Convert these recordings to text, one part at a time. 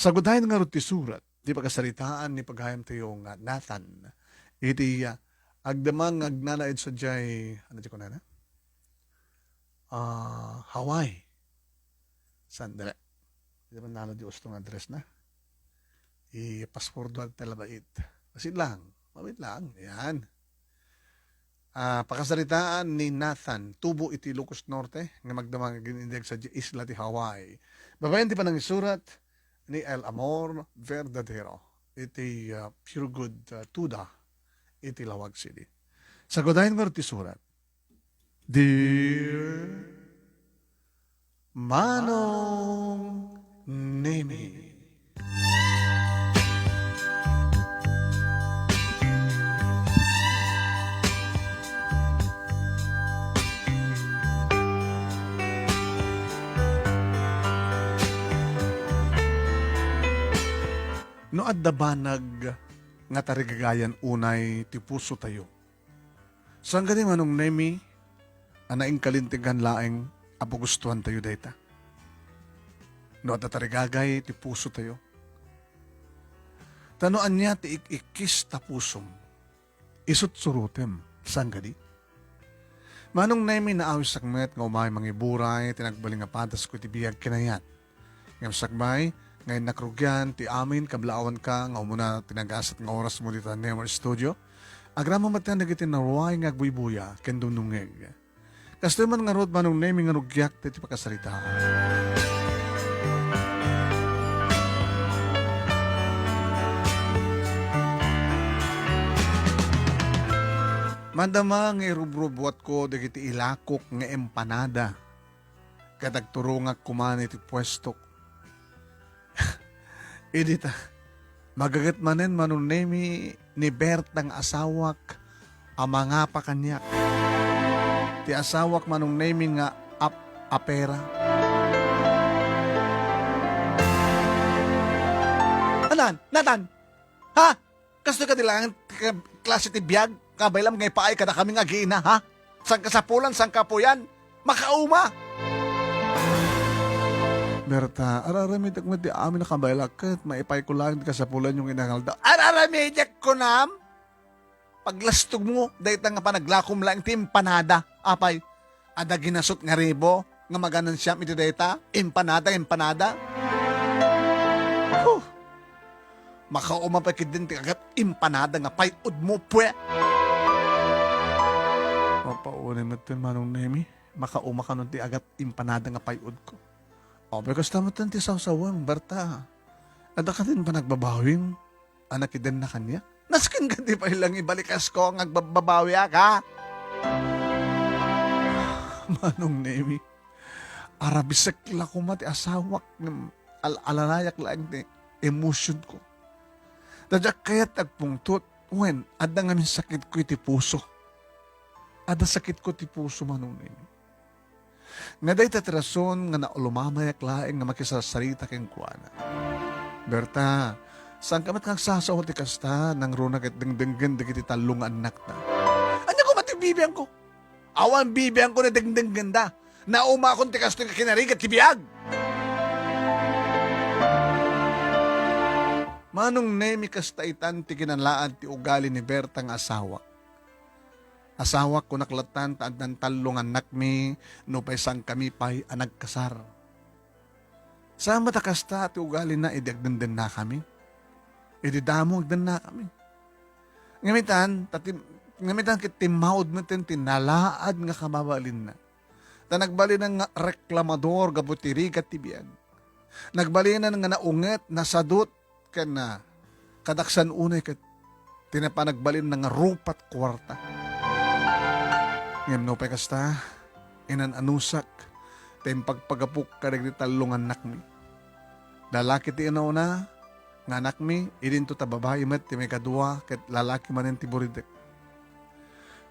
Sagudayan nga ti surat, di pagkasaritaan ni paghayam tayo nga Nathan. Iti agdamang agnanaid sa jay, ano di ko na Hawaii. Sandali. Di ba nalo di ustong address na? I-passport at talabait. Kasi lang. Mawit lang. Yan. Pakasaritaan ni Nathan, tubo iti Ilocos Norte, nga magdamang ginindig sa isla ti Hawaii. Babayan ti pa ng isurat ni El Amor Verdadero. Iti pure good tuda, iti Lawag City. Sagudayan nga ti surat. Dear Manong Nemi. No adda banag nga tarigagayan unay ti puso tayo. Saan gani manong Nemi, anaing kalintigan laeng apugustuhan tayo dayta. No adda tarigagay ti puso tayo. Tanoan niya ti ikikis ta pusom. Isut surutem. Saan gani? Manong Nemi na awis sakmet nga umay mangiburay, tinagbaling nga patas ko ti biyag kinayat. Ngam sakbay, ngayon nakrugyan, ti amin, kablaawan ka, nga umuna tinagasat nga oras mo dito Nemer Studio. Agrama matan nagiti naruay nga agbuibuya, kendo nungeg. Kasto man nga rod manong Nemi nga rugyak, ti pagkasalita. Mandama nga irubrubwat ko, dagiti ilakok nga empanada. Kadagturo nga kumani ti pwesto. Edita, magagat manen manong Nemi ni Bertang asawak mga pa kanyak. Ti asawak manong Nemi nga apera. Anan? Natan? Ha? Kasto ka nilang klase ti biyag? Kabaylam ngay paay kada kami nga giina, ha? Sang kasapulan, sang kapuyan? Makauma! Berta, araramid ak di amin na kabaylakat, maipay ko lang di kasapulan yung inangalda. Araramid ko nam? Paglastog mo, dahil nga panaglakom lang ti empanada, apay. Ada ginasot nga ribo, nga maganan siyam iti data, empanada. Makauma pa kidin ti kagat empanada nga payod mo, pwe. Mapaunin mo ito, manong Nemi. Makauma ka nun ti agat empanada nga payod ko. Pero kastamatan ti sawsawang, Berta. Ada ka din pa nagbabawing? Anak din na kanya? Naskin ka di pa ilang ibalikas ko ang nagbabawi ka? Manong Nemi, arabisek la ko mati asawak ng alanayak lang ni emotion ko. Dadya kaya't agpungtot, ada nga min sakit ko iti puso. Ada sakit ko iti puso, Manong Nemi. Nga day tatrason nga naulumamayak laeng nga makisasarita keng kuana. Berta, saan ka mat kang sasaw ti kasta nang runa kat dengdenggen dagiti talong anak na? Anya ko mati bibiyang ko? Awan bibiyang ko na dengdenggen da. Nauma akong ti kasta kinarigat ti biyag. Manong Nemi kasta itan ti kinanlaan ti ugali ni Berta nga asawa. Asawak ko naklatan taan ng talong anak mi, no pa'y sang kami pa'y anagkasar. Sa matakasta at ugali na, idagdandan na kami. Ididamo agdan na kami. Ngamitan kitimawad mo tinalaad nga kamabalin na. Nagbali ng reklamador gabutiri katibiyag. Nagbali na nga naunget, nasadot ka na. Kadaksan unay kat tinapanagbalin ng rupat kwarta. Ngayon no pa kasta, inananusak, tayong pagpagapuk kadag di talong anak mi. Lalaki ti inauna, nga anak mi, idin to tababae met, ti may kadua, kat lalaki manin ti buridek.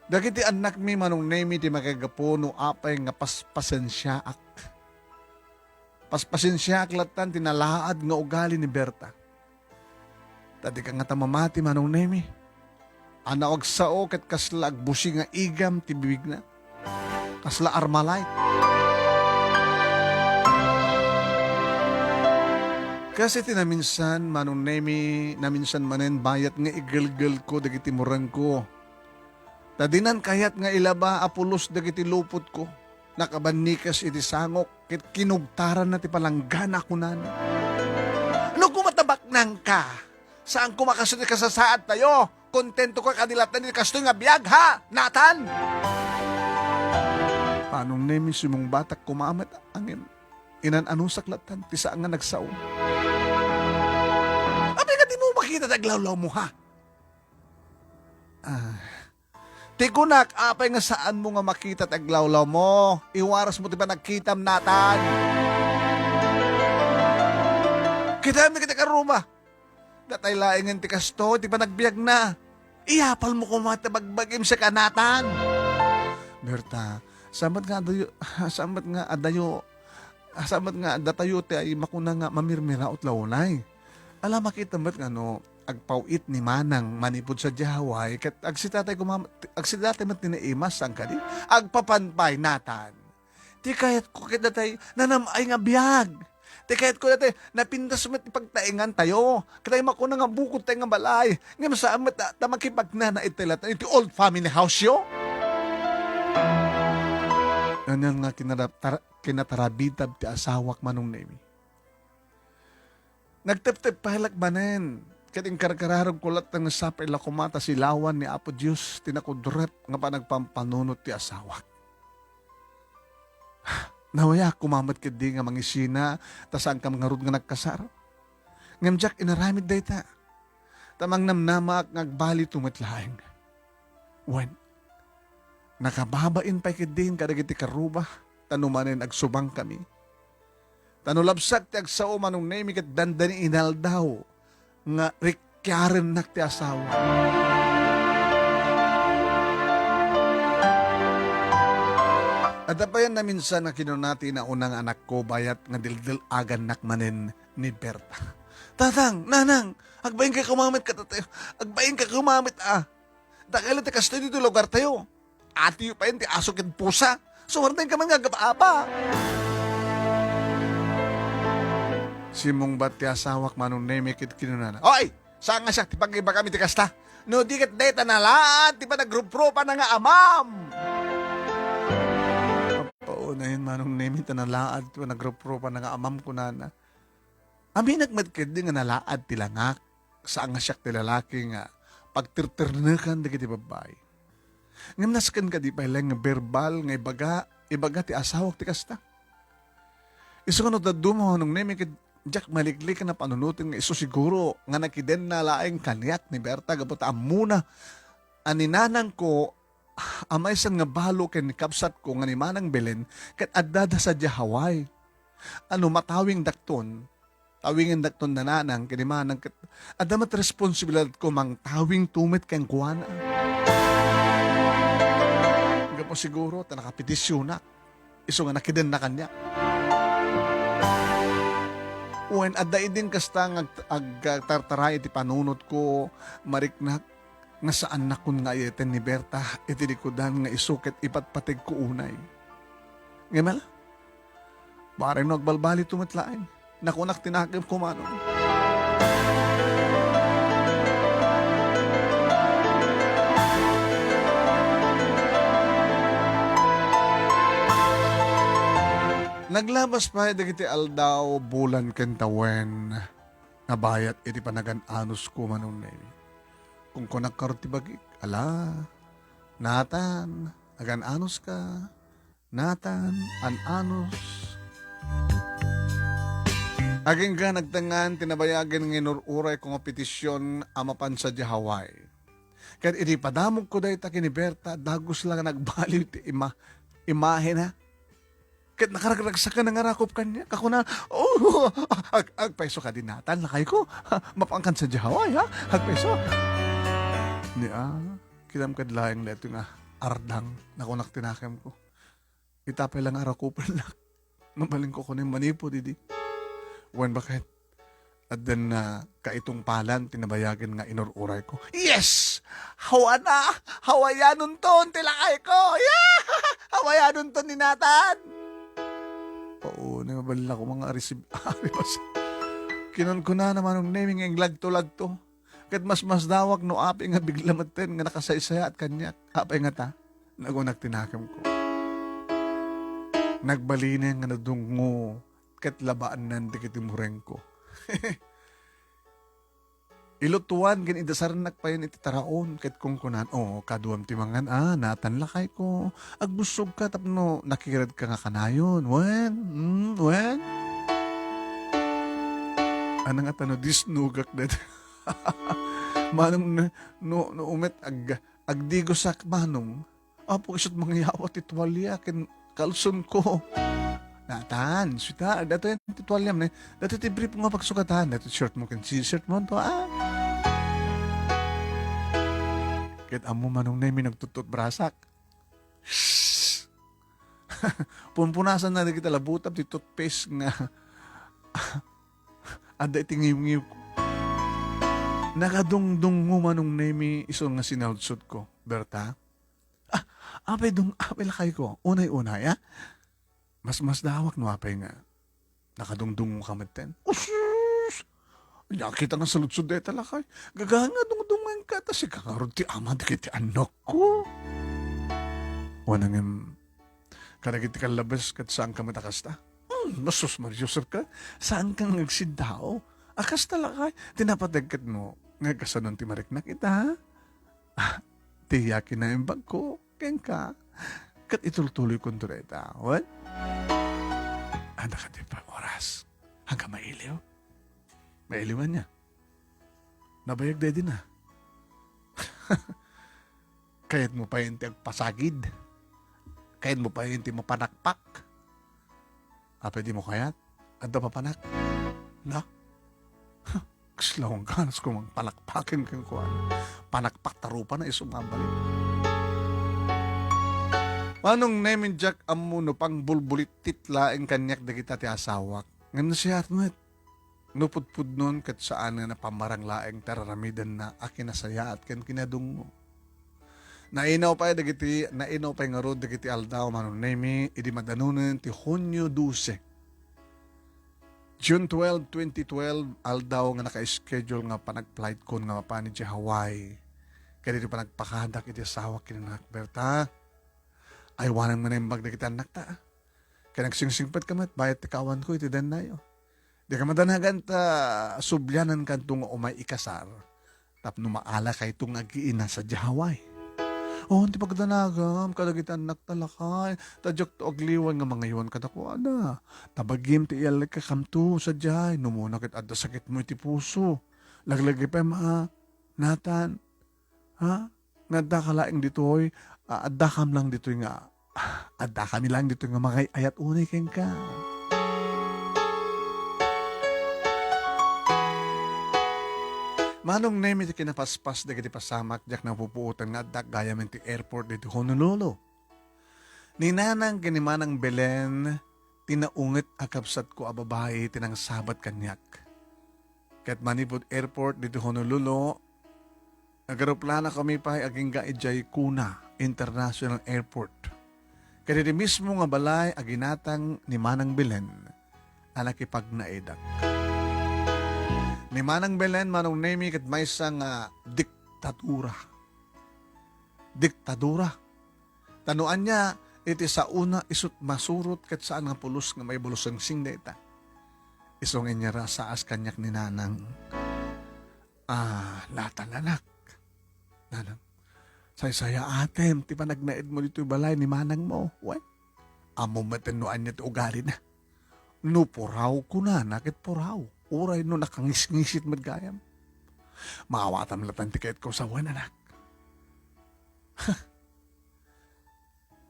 Dagiti anak mi manong Nemi, ti makagapo no apay nga paspasensyaak. Paspasensyaak latan, tinalaad nga ugali ni Berta. Tadi ka nga tamamati manong Nemi. Anawag sao ket kasla agbusi nga igam ti bibig na. Kasla Armalite. Kasi tinaminsan, manong nemi, naminsan manen bayat nga igelgel ko, dagiti murang ko. Tadinan kayat nga ilaba apulos dagiti lupot ko. Nakabanikas iti sangok, kit kinugtaran na ti palanggana ko na. Ano kumatabak nang ka? Saan kumakasunod ka sa saat tayo? Kontento ka kadilat na ni kastoy nga biyag ha, Nathan? Paano nemi simong batak kumamat angin? Inan anong saklatan, ti saan nga nagsaw? Abi ka di mo makita taglawlaw mo ha? Tikunak, apay nga saan mo nga makita taglawlaw mo? Iwaras mo ti ba nagkitam Nathan? Kita mi kita karuma. Datay laingan ti kasto, ti ba nagbiag na? Iyapal mo kumatabagbagim sa kanatan. Berta, samat nga datayo ti ay makuna nga mamirmira ut launay. Alam makita mo't nga no, agpawit ni manang manipod sa Jaway, kat agsitatay mat tinaimas ang kadi, agpapanpay Nathan. Ti kayat ko kit datay nanamay nga biyag. Ti kayat ko datay napindas mo't ipagtaingan tayo. Katay makuna nga bukod tayo nga balay. Nga masaamat ta makipagna na itilat iti old family house yo. Ganyan nga kinatarabitab ti asawak manong nemi. Nagtep-tep pahilag manen. Kating karkararong kulat ng sapay la kumata silawan ni Apo Diyos tinakudrep nga pa nagpampanunot ti asawak. Nawaya kumamat kadi nga mangisina tasaan ka mga rod nga nagkasar. Ngamjak inaramid dayta. Tamang namnamak ngagbali tumitlaing. When nakababain pa ikidin kadagiti karuba, tanumanin agsubang kami. Tanulabsak ti agsao manong nemi kat dandani inal daw, nga rikyaren nak ti asawa. At apayan na minsan na kinunati na unang anak ko bayat nga dildil agan nak manin ni Berta. Tatang, nanang, agbayin ka kumamit ka tatayo, agbayin ka kumamit Dakailan ti kasto dito lugar tayo. Ati pa yun, ti asok yung pusa. Suwartayin ka man nga gapa-apa. Simong bat ti asawak manong nemikit kinunana. Oy! Saan nga siya? Ti pag-iba kami ti kasta. No, di kat deta na lahat. Ti pa nagrup-rupa na nga amam. Paunahin manong nemit na lahat. Ti pa nagrup-rupa na nga amam ko na. Amin nagmadkid din nga nalaad ti langak. Saan nga siya ti lalaki nga pagtirtirnakan di kiti babae. Ngam naskan ka di pa ilang nga verbal nga ibaga ti asawak ti kasta. Iso nga no dadumo nung nemikit Jack maliklik na panunutin nga iso siguro nga nakiden na laing kanyak ni Berta gabot amuna aninanang ko amaysan nga balo ken kapsat ko nga ni Manang Belen ket addada sa Hawaii. Ano matawing dakton tawingin dakton na nanang ken ni Manang ket adamat responsibilidad ko mang tawing tumit ken kuana. Gapo siguro ta nakapetisyon na iso nga nakiden na kanyak. When adda din kasta agtartaray iti panunot ko mariknak nga saan na kun nga iten ni Berta iti likodan nga isuket ipatpatig ko unay. Ngayon bareng no agbalbali tumatlain nakunak tinakim ko manon. Naglabas pa dagiti aldaw bulan kentawen nga bayat iti panagan-anos ko manong nemi. Kung kunak karoti bagik, ala, Nathan, agan-anos ka, Nathan, an-anos. Aging ka nagtangan, tinabayagan ng inururay kong petisyon amapan sa Hawaii. Kaya iti padamog ko dahi taki ni Berta, dagos lang nagbaliw ti imahe na. Kahit nakaragsa ka na nga rakop kanya, kako na, agpaiso ka din Nathan, lakay ko, mapangkan sa Hawaii ha, agpaiso. Kinam kadlaing leto nga, ardang, nakunak tinakem ko. Itapay lang arakupan lang, mabaling ko kunin manipo, didi. Wan bakit? At then kaitong palan, tinabayagan nga inururay ko. Yes! Hawa na! Hawayanon to! Tilakay ko! Yeah! Hawayanon to ni Nathan! Oo, nababalin ako mga receive. Kinon ko na naman ng naming ang lagto-lagto. Kat mas dawak no api nga bigla maten nga nakasaysaya at kanyak. Apay nga ta, nagunag tinakam ko. Nagbalinin nga nadungo kat labaan nan dikit imureng ko. Ilutuan gan idasarnak pa yun ititaraon kat kung kunan kaduam timangan natan lakay ko agbusog ka tapno nakikirad ka nga kanayon wen anang atano disnugak dat manong no umet agdigo sak manong apo isot mga yawat itwalya ken kalson ko natan suta dato yan titwalyam ne dato ti brief nga pagsukatan dato shirt mo ken shirt mo to Ket amo manong na nagtutot brasak. Punpunasan na kita labutap ti toothpaste nga ada itingiw-ngiw ko. Nakadungdung mo manong nemi iso nga sinaldsot ko. Berta? Apay lakay ko. Unay-unay, Mas dawak no apay nga. Nakadungdung mo kamaten. Nakita nga sa lutsod deta lakay. Gaganga dungdungan ka. Tas ikangarod ti ama di kiti anak ko. Wanang karagiti ka labas kat saan ka matakasta? Masus Mariusar ka. Saan kang nagsidao? Akas talakay. Tinapadagkat mo. Nga kasanon ti marik na kita. Tiyakin na yung bag ko. Ken ka. Kat itultuloy kong tureta. What? Anda ka di pa oras. Hanggang mailiw. Mailiwan niya. Nabayag de din Kayat mo pa yung pasagid. Kayat mo pa yung mapanakpak. Pwede mo kayat? Ado papanak? Na? Kaslawang ganas ko mang palakpakin kang kuhan. Panakpak tarupa na isumabalik. Manong nemin Jack amuno pang bulbulit titla ang kanyak da kita ti asawak. Ngayon siya atmet. Nupudpud nun kat saan na pamarang laeng tararamidan na akinasaya at kan kinadungo. Nainaw pa nga rod dagiti aldaw manon nemi idi madanunen ti Hunyo 12. June 12, 2012 aldaw nga naka-schedule nga panag-flight kon nga mapani di Hawaii. Kaya di panagpakadak iti asawa kinanak Berta. Ay wanang manimbag dagiti anak ta. Kaya nagsingsingpat kamat bayat ti kawan ko iti danayo. Di ka madanagan ta subyanan kan tunga umay ikasar. Tapno maala kay itong agiina sa Hawaii. Hindi pagdanagam, kadagitan naktalakay. Tadyak to agliwan nga mga iwan kadakuana. Tabagim ti iyalik ka kamto sa Jai. Numuna kit adda sakit mo iti puso. Laglagi pa natan. Nadda ka laing ditoy. Adda kam lang ditoy nga. Adda kami lang ditoy nga makay ayat unay ken ka. Manong nemi ti kinapaspas dagiti pasamak jak na pupuutan nga dak gaya men ti airport dito Honolulu. Ninanang kinimanang Belen, tinaungit akapsat ko a babae tinang sabat kanyak. Kat manipod airport dito Honolulu, nagaroplana kami pa aging gaijay Kuna International Airport. Kaya di mismo nga balay aginatang ni Manang Belen, anak ipagnaedak. Ni Manang Belen, Manong Nemi, kat may isang diktadura. Diktadura. Tanuan niya, iti sa una isut masurot kat saan nga pulos nga may bulusang singdeta. Isong niya rasaas kanyak ni Nanang. Latan anak. Nanang, say-saya atem, ti panagnaid mo dito balay ni Manang mo. What? Amo matanuan niya ti ugali na. No, puraw ko na, nakit puraw. Uray no nakangis-ngisit magayam. Maawatam latan tiket ko sa wan anak.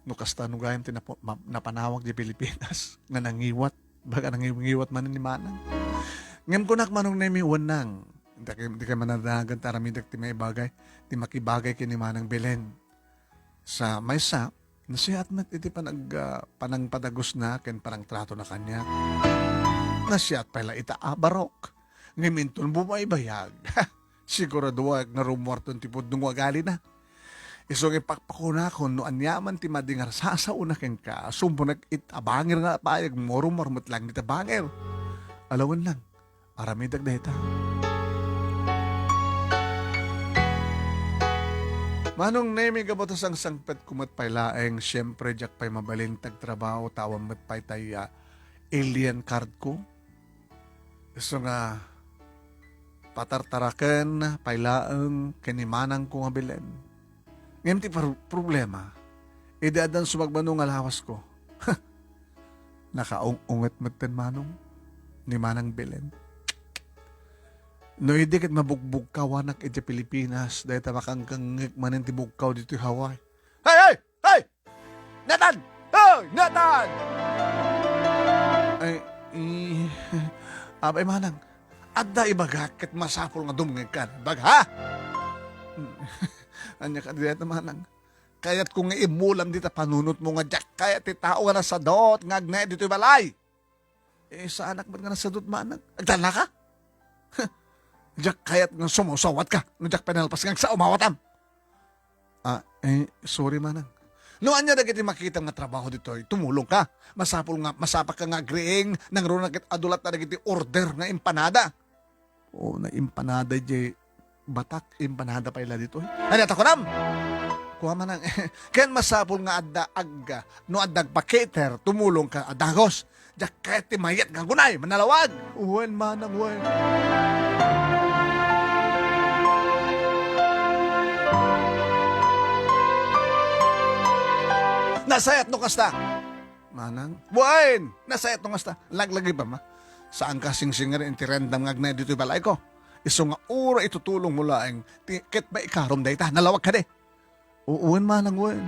No kasta no gayam napanawag di Pilipinas nga nangiwat. Baga nangiwat man ni Manang. Ngam ko nakmanong na mi wanang. Hindi ka manadagan taramidag ti may bagay. Ti makibagay kini Manang Belen. Sa maysa, nasiyat mat iti panang padagos na ken parang trato na kanya. Nasyat pala barok. Ngaminton bumaybayag. Sigurado na rumorton ti pudnong wagali na. Isong ipakpakuna ko no anyaman ti madingar sasauna ken ka. Sumpo nag itabangir nga payag mo rumormot lang ni tabangir. Alawan lang. Aramidag data. Manong nemi gabotas ang sangpet kumat pay laeng, siyempre jak pay mabaling tagtrabaho, tawang mat pay tay alien card ko. So nga, patartaraken, pay laeng, kanimanang ko nga bilen. Ngayon ti problema, idaadan sumagmanong alawas ko. Nakaungat maten manong, ni manang bilen. No, hindi kat mabugbog ka wanak iti Pilipinas dahil tamakangkangik manin ti bugkaw dito yung Hawaii. Hey, hey, hey! Nathan! Hey, Nathan! Ay, abay manang, adda ibagak kat masapol nga dumngig ka. Bag, ha? Anya ka dito manang. Kaya't kung imulam dito panunot mo nga jak, kaya ti tao nga nasa dot, nga agnay dito yung balay. Sa anak ba't nga nasa dot manang? Agdala ka? Jak kaya't nga sumusawat ka. No jak penalpas nga sa umawatam. Sorry manang. No anya na kiti makita nga trabaho dito, tumulong ka. Masapak ka nga agreeing, nang ron na adulat na kiti order nga empanada. Na empanada jay batak, empanada pa ila dito. Ano ako nam? Kuha manang, kayan masapol nga adda agga, no addag pa-cater, tumulong ka adagos. Jak kaya't ti mayat nga gunay, manalawag. Uwan manang, uwan. Nasayat no kasta. Manang, buhain! Nasayat no kasta. Laglagi ba ma? Saan ka sing-singer intirendam nga agnay dito balay ko? Iso nga ura itutulong mo laeng. Ket ba ikarom day ta? Nalawag ka de. Uwan manang, uwan.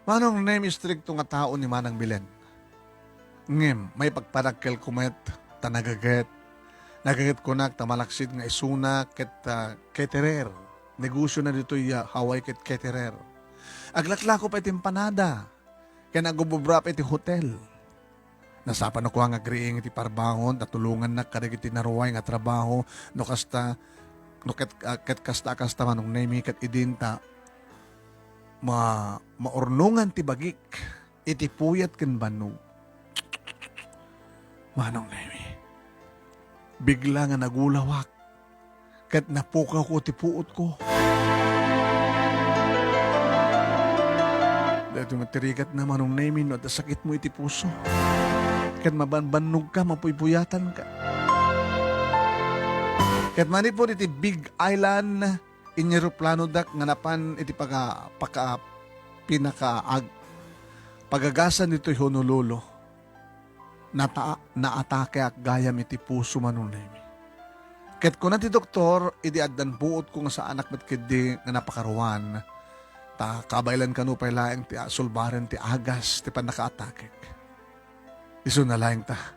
Manong name stricto nga tao ni Manang Bilen. Ngem, may pagparakkel kumet, tanagaget. Nagaget ko nak, tamalaksid nga isuna, ket keterer. Negosyo na dito Hawaii ket keterer. Aglatla ko pa iti empanada. Kaya nagububra pa iti hotel. Nasapan ako ang agreeing iti parbangon, natulungan na kadag iti naruway nga trabaho, no kasta, no ket kasta manong name ket idinta, maurnungan ti bagik, iti puyat ken banog. Manong name, bigla nga nagulawak, ket napukaw ko ti puot ko. Dahil matirikat na manong name, no, at sakit mo iti puso. Ket mabanbanog ka, mapuypuyatan ka. Ket manipod iti Big Island, inyeroplano dak nga napan iti pagagasan dito'y Honolulu. Naatake ak gayam iti puso manunemi. Ket kuna ti doktor, iti addan buot ko nga sa anak met kedi nga napakaruan. Ta kabaylan kanu pay laeng ti sulbaren ti agas ti panakaatake. Isu na laeng ta.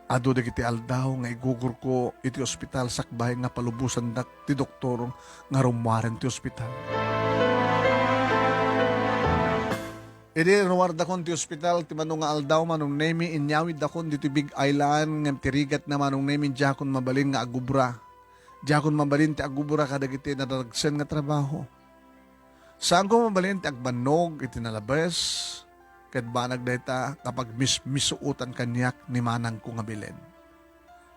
Ado dagiti aldaw nga igugur ko iti ospital sakbay nga palubusan dak ti doktor nga rumwaren ti ospital. Idi ruwarda kon ti ospital ti manong nga aldaw manong nemi inyawid dakon dito Big Island ngem tirigat na manong nemi jakon mabalin nga agubra. Jakon mabalin ti agubra kadagiti nadaragsen nga trabaho. Saan ko mabalin ti agbanog iti nalabes ket banag dayta kapag misuutan kanyak ni manang ko nga bilen.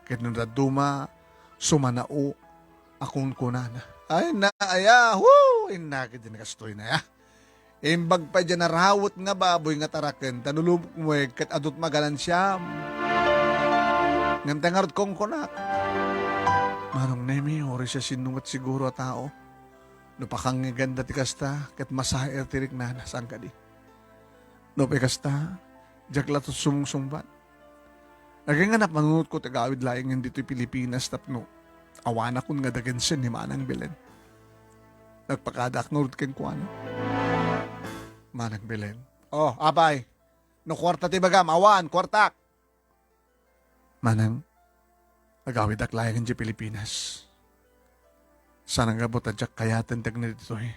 Ket nung daduma sumanao akong kunana. Ay na aya, woo! Inakit din kastoy na ya. Imbag pa dyan narawot nga baboy nga taraken, tanulubok mo ket adot magalan siyam. Ngam tangarot kong kunak. Manong nemi, ori siya sinungat siguro a tao. Nupakang ganda ti kasta, ket masaher tirik na saan ka di. Nupi kasta, jakla to sumsumbat. Naging nga napanunod ko tagawid laing dito'y Pilipinas tapno. Awan akong nga dagensin ni Manang Bilen. Nagpakadak nurut ken kuano. Manang Bilen. Oh, abay. No kwarta ti bagam, awan, kwartak. Manang, agawid ak laing di Pilipinas. Sana nga bota jak kayatan tag na dito eh.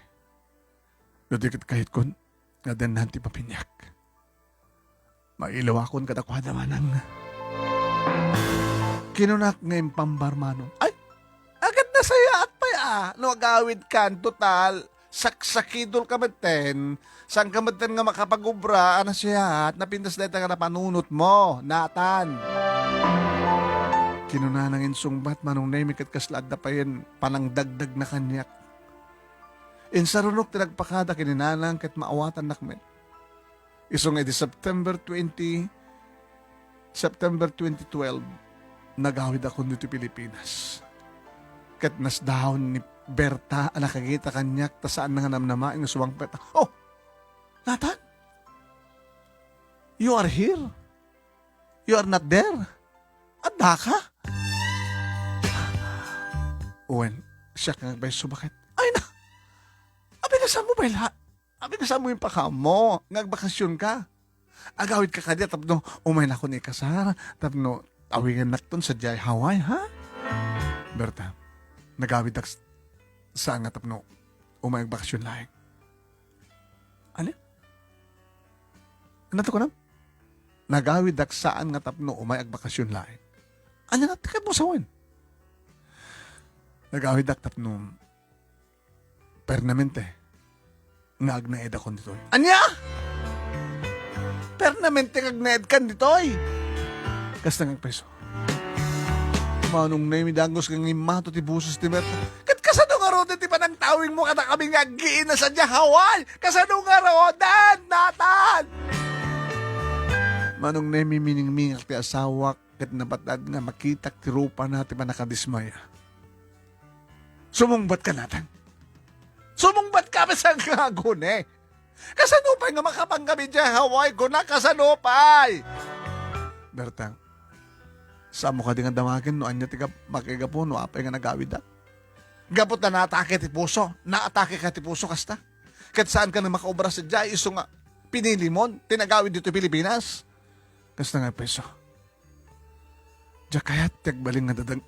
Dudikit kahit kun, nga den nanti papinyak. Mailaw akon kadakwada manang. Kinunak nga impambar manong. Ay, agad na saya at pa ya. No agawid kan, total. saksakidol kamaten, sang kamaten nga makapag-ubra, ana siya, at napindas dahil nga napanunot mo, Natan. Kinunanangin sungbat, manong nemikat kaslad na pa yan, panangdagdag na kanyak. Insarunok tinagpakada kininanang kat maawatan nakmet. Isong edi September 2012, nagawid ako dito Pilipinas. Kat nasdahon ni Berta, nakakita kanyak, ta saan nga namnamain nga suwang peta. Oh, Nathan? You are here? You are not there? Adda ka? Uwen, siya kang beso, bakit? Ay na! Abi na sa mo ba ila? Abi na sa mo yung pakamo. Ngagbakasyon ka. Agawid ka kadya, tapno umay na ko ni kasara. Tapno awingan nakton sa Jai Hawaii, ha? Berta, nagawid ak sa nga tapno umay bakasyon laing. Ano? Ano to ko na? Nagawid ak saan nga tapno umay bakasyon laing. Ano na tikad mo sa wen? Nagawid ak tapno permanente. Nga agnaed ako dito. Anya? Permanente agnaed kan ditoy. Kas nang peso. Manong na yung dangos kang imato ti busos ti Berta. Kat kasano nga rodan ti panang tawing mo kada kami nga agiin na sa Hawaii. Kasano nga rodan, Natan? Manong na yung mining-mingak ti asawak kat nabatad nga makitak ti rupa natin pa nakadismaya. Sumungbat ka, Natan. Sumungbat ka pa sa gagon eh. Kasanupay nga makapanggabi dyan Hawaii ko na kasanupay. Bertang, sa mo ka di nga damagin no anya tiga makigapo no apay nga nagawid da. Gapot na naatake ti puso. Naatake ka ti puso kasta. Kat saan ka na makaobra sa dyan iso nga pinili mo tinagawid dito Pilipinas. Kasta nga peso. Diya kaya tiyagbaling nga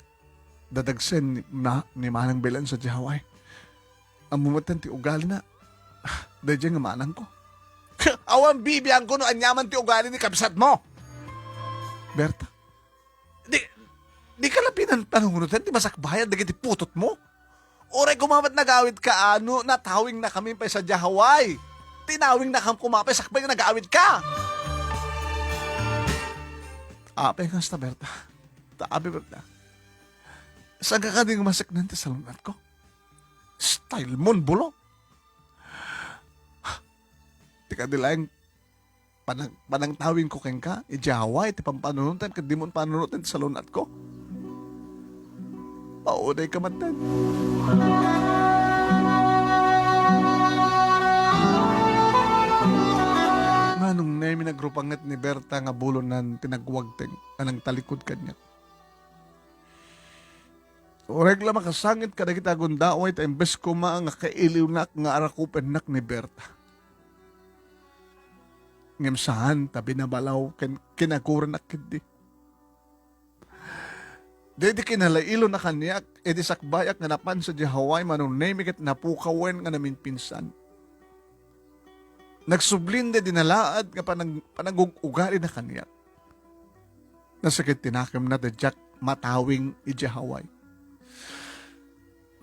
dadagsen ni Manang Belen sa Hawaii. Ang mumatan ti ugali na. Dahil nga manang ko. Awang bibiyang ko no anyaman ti ugali ni kabsat mo. Berta, di ka lapinan panungunutan, di masakbayan, di kiti putot mo. Oray kumamat nagawid ka, natawing na kami pa sa Hawaii. Tinawing na kami kumapay, sakbay na nagawid ka. Apay ka sa Berta. Taabi, Berta. Saan ka ding masaknan ti salunat ko? Style mon, bulo. Tika dilayang panang tawing ko keng ka, ijawa, iti pampanunutan, kad di mo panunutan sa lunat ko. Paunay ka man din. Nganong nemi nagrupangat ni Berta nga bulon nan tinagwagteng, anang talikod kanya. Oreg lang makasangit ka na kita gundaway, ta imbes ko nga kailiw nak nga arakupen nak ni Berta. Ngem saan tabi na balaw kinakuran ak kindi. Dede kinalailo na kanyak edi sakbayak nga napan sa Hawaii manong nemikat napukawen nga namin pinsan. Nagsublin de dinalaad nga panag-ugali na kanyak. Nasakit tinakim na de Jack matawing iji Hawaii.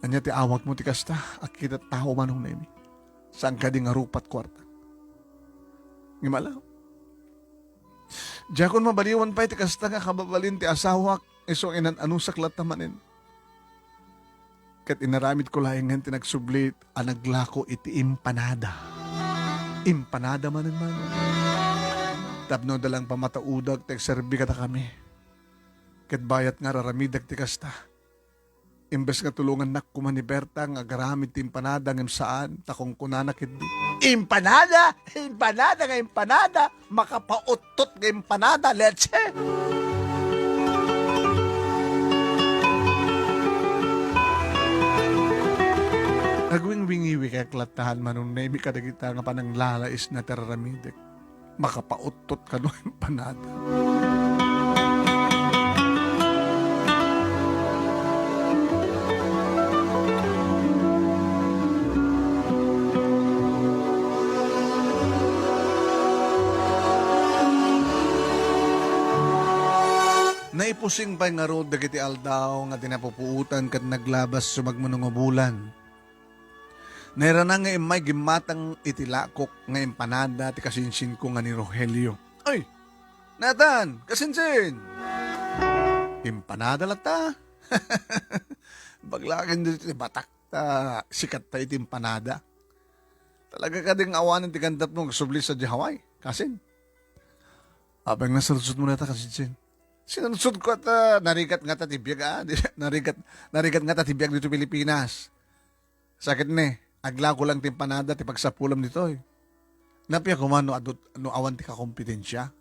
Anya ti awag mo ti kasta akita tao manong nemi. Saan ka di nga rupat kwarta. Ngimala. Diya kung mabaliwan pa iti kasta nga kababalin ti asawak iso inan anusak latamanin. Kat inaramid ko lahingan ti nagsublit anaglako iti impanada. Impanada manin man. Tapno dalang pamataudag ti serbi kata kami. Kat bayat nga raramidag ti kasta. Imbes nga tulungan nak kuman ni Berta nga garamid ti impanada ngem saan takong kunanak hindi. Impanada! Impanada nga impanada! Makapautot nga impanada, leche! Nagwing-wingiwi kaya klatahan manong naimi ka na kita nga panang lalais na teraramidik. Makapautot ka no impanada. Naipusing pa nga road dagiti aldaw nga dinapupuutan kat naglabas sumagmanong bulan. Nairana nga imay gimatang itilakok nga empanada ti kasinsin ko nga ni Rogelio. Ay, Nathan, kasinsin! Empanada lata. Baglakin dito ti batak ta sikat ta iti empanada. Talaga ka ding awanan ti kandat mo subli sa Hawaii. Kasin. Abang nasalusot mo na ta kasinsin. Sinalusot ko at narigat nga ta tibiyag narigat nga ta tibiyag dito Pilipinas. Sakit ni, agla ko lang ti empanada ti pagsapulam dito eh. Napya ko man no awan ti kakompetensya.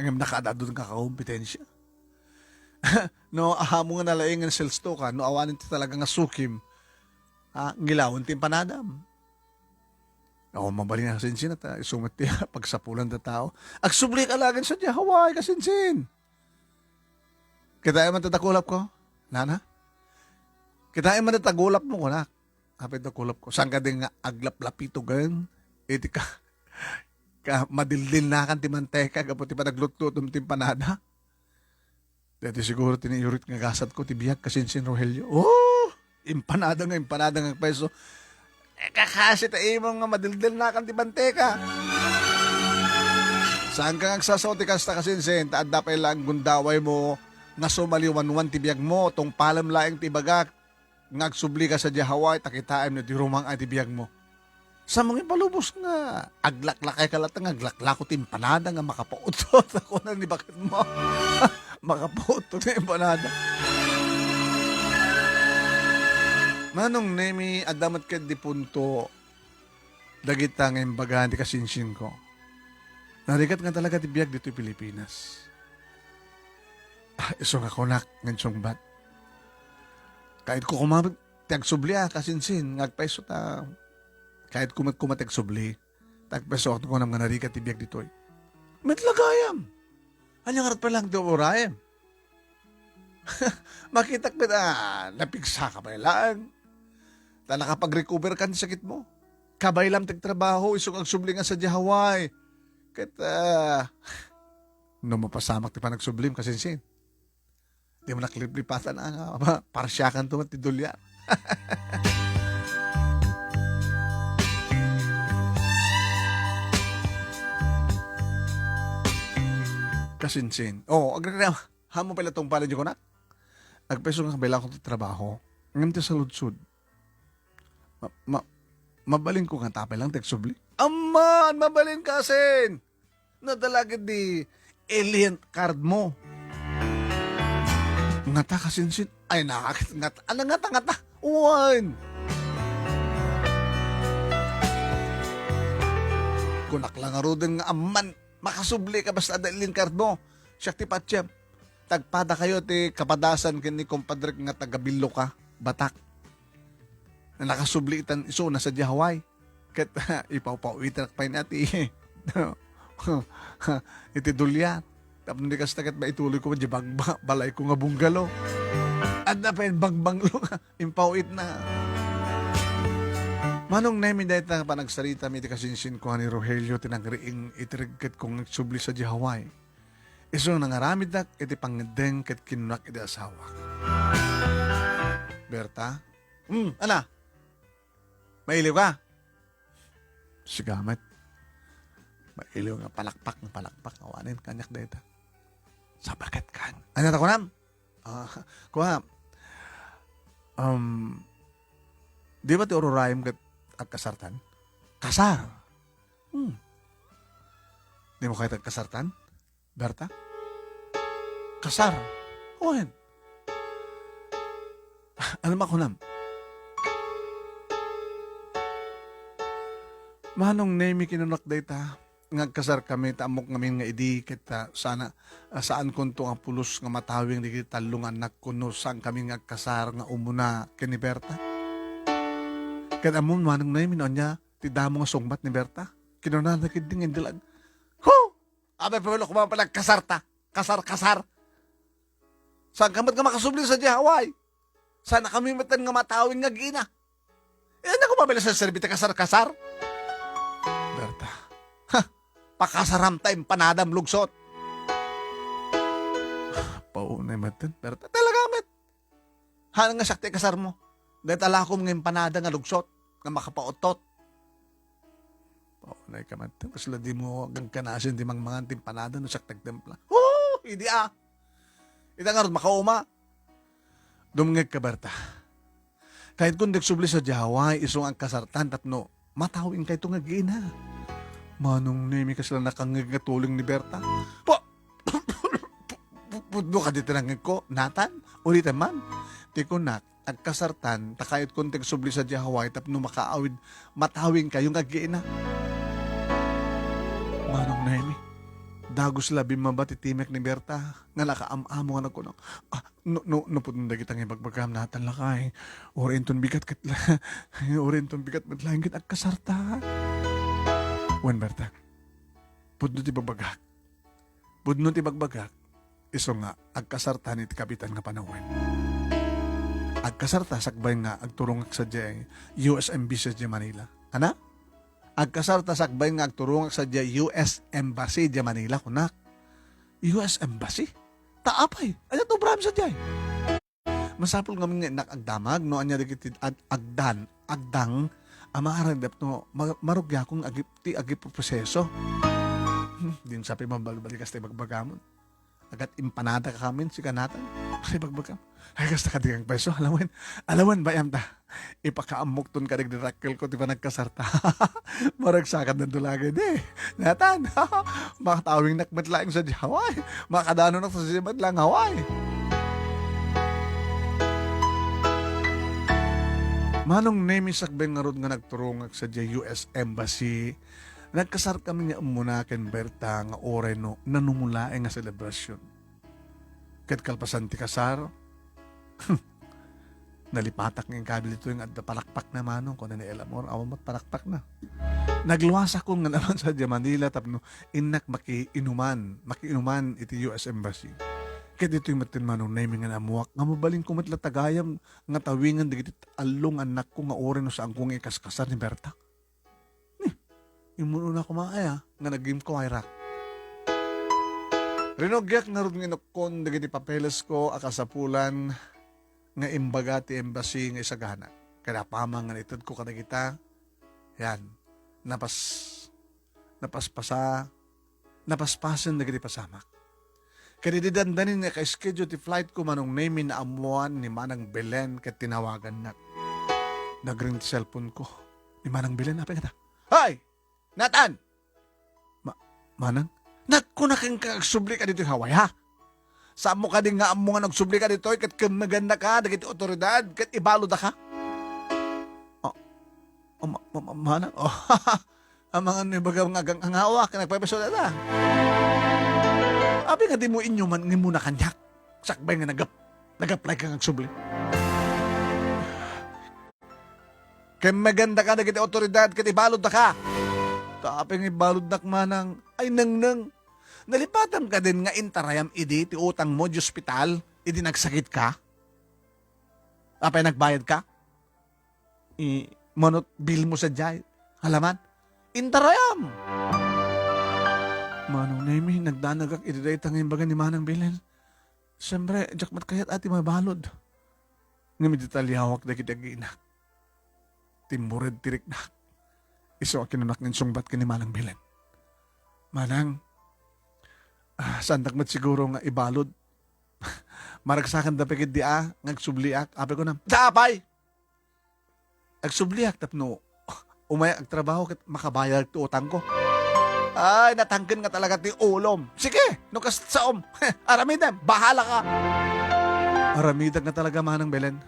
Ang nakadadod ka kakompetensya. No, ahamo nga nalaing ng sales to ka, no awanin ti talaga nga sukim, ngilawon ti empanadam. Ako mabali na kasinsin at isumat ti pagsapulan ta tao. Agsubli ka lagin sa Hawaii kasinsin. Kita man tatakulap ko, nana? Kita man tatagulap mo ko na. Kapit takulap ko. Saan ka din nga aglap-lapito gan? Iti ka madildil na kan ti manteka kapag ti panagluto ti empanada. Dati siguro tiniyurit nga gasat ko ti biyak kasinsin Rogelio. Oh! Empanada nga peso. Kakasi ta imo nga madildil na kan ti manteka. Saan ka nagsasaw ti kasta kasinsin? Taad dapay lang gundaway mo nga sumaliwanwan ti biyag mo, tong palam laing ti bagak, ngagsubli ka sa Hawaii, takitaim na ti rumang ay ti biyag mo. Sa mga palubos nga, aglaklakay ka latang, aglaklako ti empanada nga makapautot. Ako na ni bakit mo, makapautot ti empanada. Manong nemi, adamat ka di punto, dagita nga imbagahan ti kasinsin ko. Narigat nga talaga ti biyag dito Pilipinas. Iso nga kunak ng sungbat. Kahit ko kumamag tagsubli kasinsin, ngagpaiso ta. Kahit kumatag-subli, tagpaiso ako ko nga narikat tibiyag ditoy. Metlagayam. Anyang arat pa lang do orayam. Makita ko na napigsa ka ba lang. Ta nakapag-recover ka ng sakit mo. Kabay lang tagtrabaho, isong agsubli nga sa Hawaii. Kahit no mapasamak ti pa nagsublim kasinsin. Di mo naklip-lipatan na parsyakan to matidulyan. Kasinsin. Hamo pala tong pala ko na. Agpeso nga kabila ko ito trabaho. Ngayon sa lutsud. Mabalin ko nga tapay lang teksubli. Aman! Mabalin kasin! Nadalagid di alien card mo. Ngata kasinsin. Ay, nakakit ngata. Ano ngata? Uwan! Kunak lang nga din nga aman. Makasubli ka basta adalin card mo. Siya ti patsyam. Tagpada kayo ti kapadasan kini kompadre nga tagabilo ka. Batak. Na nakasubli itan iso na sa Hawaii. Kat ipaw-pawitan pa nati. Iti dulyan. Tapos hindi kasi tagat ba ituloy ko di balay ko nga bunggalo. At na pa yung bangbanglo nga. Impawit na. Manong namin dahil na panagsarita mi ti kasinsin ko ni Rogelio tinagriing itirigkat kong nagsubli sa Hawaii. Iso nangaramid na iti pangedeng kat kinunak iti asawa. Berta? Ana? Mailiw ka? Sigamat. Mailiw nga palakpak. Awanin kanyak data. Sa bakit kan? Ano na ko nam? Kuha. Di ba ti ororayim kat agkasartan? Kasar. Di mo kahit agkasartan? Berta? Kasar. Owen. Ano ba ko nam? Manong nemi kinunak data, ngagkasar kami, tamok ngamin nga idi, kita sana, saan kunto ang pulos nga matawing di kita talungan na kuno, saan kami ngagkasar nga umuna kini Berta. Kaya amon manong nemi no niya, tidamo nga sungbat ni Berta, kinunanakid din indilag. Abay pawalo kumang palang kasarta, kasar. Saan kamat nga makasubli sa Hawaii? Sana kami matan nga matawing nga gina. Ano ko mabila sa serbita kasar? Berta, pakasaram tayong panadam lugsot. Paunay matan, Berta. Talaga met. Hanang nga sakti kasar mo. Dahil alakom ngayon panada nga lugsot. nga makapautot. Nay ka man. Kasla di mo gagkanasin di mga timpanada no sak tagtempla. Hindi Ita nga ron makauma. Dumngeg ka Berta. Kahit kung nagsubli sa Jaway, isong ang kasartan tapno, matawin kay itong agina. Manong nemi kasla nakangeg nga tuling ni Berta. Pudno ka dito nangeg ko, Nathan, ulitin man. Di ko na, agkasartan, takayot kung nagsubli sa Jaway tapno makaawid, matawin kayong agina. Manong nemi. Dagos labi mabati timek ni Berta nga nakaamamo nga nagkuno. No pudong dagitang ibagbagam natan lakay. Orinton bigat katla. Orinton bigat matlaing kit agkasarta. Wen Berta. Pudno ti bagbagak. Pudno ti bagbagak. Iso nga agkasarta ni ti kapitan nga panawin. Agkasarta sakbay nga agturong sa US Embassy sa Manila. Ana? Agkasarta sakbay nga agturong sa US Embassy di Manila kunak. US Embassy? Taapay. Ano to bram sa jay? Masapol nga mga nakagdamag no anya digit agdang amaharandap no marugya kong agi proseso. Din sabi mabalbalikas tayo bagbagamon. Agat impanada ka kamin si kanatan. Ay bagbagam. Ay kasta ka digang peso. Alawan ba yam ta? Ipakaamok ton ka nagdirakil ko, di ba nagkasarta? Maragsakan ng dulagay, di. Natan, makatawing nakmatlaing sa Hawaii. Makadano na sa sibat lang Hawaii. Manong nemi sakbeng nga ron nga nagturungag sa US Embassy. Nagkasar kami nga umunakin Berta nga oreno nanumulae nga selebrasyon. Kat kalpasan ti kasar, nalipatak ng kabil ito yung palakpak na manong kung na elamor, awang palakpak na. Nagluwas ako nga naman sa Manila tapno inak makiinuman iti US Embassy. Kaya dito yung matinmanong naming nga namuwak, nga mabaling ko matlatagayam nga tawingan digit along anak ko nga oreno sa angkong ikaskasar ni Berta. Yung muna ko maaya, nga nag-game ko ay rock. Rinogyak nga rin nginukon, naging papeles ko, akasapulan, nga imbaga ti embassy nga isagana. Kaya pamang nga itad ko kanagita, yan, napaspasan naging pasamak. Kaya didandanin nga ka-schedule ti flight ko manong name na amuan ni Manang Belen kat tinawagan na. Nag-ring ti cellphone ko. Ni Manang Belen, apa nga ta? Hoy! Nathan! Manang? Nagkunaking kagsubli ka dito yung Hawaii, ha? Saan mo ka din nga mo nga nagsubli ka dito, kat maganda ka, dagiti otoridad, kat ibalo da ka? Manang? Ang mga nibagang ang hawak, nagpapaso na na. Abi nga di mo inyo man, nga muna kanyak. Sakbay nga nag-apply ka nagsubli. Kaya maganda ka, dagiti otoridad, kat ibalo da ka? Taping ibalod nak manang, ay nang. Nalipatan ka din nga intarayam idi, ti utang mo di ospital, idi nagsakit ka? Apay nagbayad ka? Manot bill mo sa jay. Halaman, intarayam. Manong nemi, nagdanagak idi day tangin baga ni Manang Bilen. Siyempre, jakmat kayat ati mabalod. Nga meditalihawak na kitagina. Timured tirik na. Iso kinunak ng sungbat ka ni Manang Bilen. Manang, sandak mat siguro nga ibalod. Maragsakan da pagid di ngagsubliak. Ape ko na, Dapay! Agsubliak, tapno, umayak ang trabaho kat makabayag ti utang ko. Ay, natangkin nga talaga ti ulom. Sige, nukas saom. Aramidan, bahala ka. Aramidan nga talaga Manang Belen.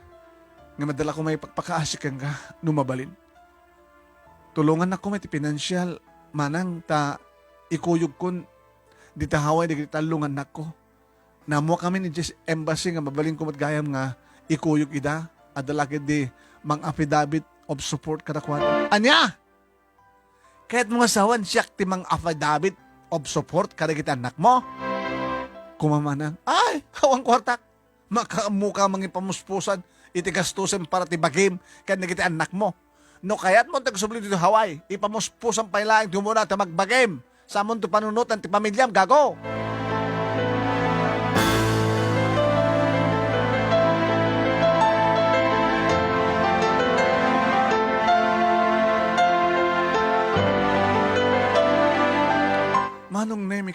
Nga madala ko may pagpakaasikan ka, numabalin. Tulungan ako may pinansyal, manang ta ikuyog kun di tahaway di talungan nako. Namo kami ni Jess Embassy nga mabaling ko matgayam nga ikuyog ida adalagid di mang affidavit of support kadakwat. Anya! Kahit mga sawan siyak ti mang affidavit of support kadagit anak mo. Kumamanang, ay, hawang kwartak. Makamuka mga pamuspusan itigastusin para ti bagim kadagit anak mo. No kaya't mo tagsubli dito Hawaii, ipamuspos ang pailaing tumuna ta magbagim. Sa amon to panunutan ti pamilyam, gago.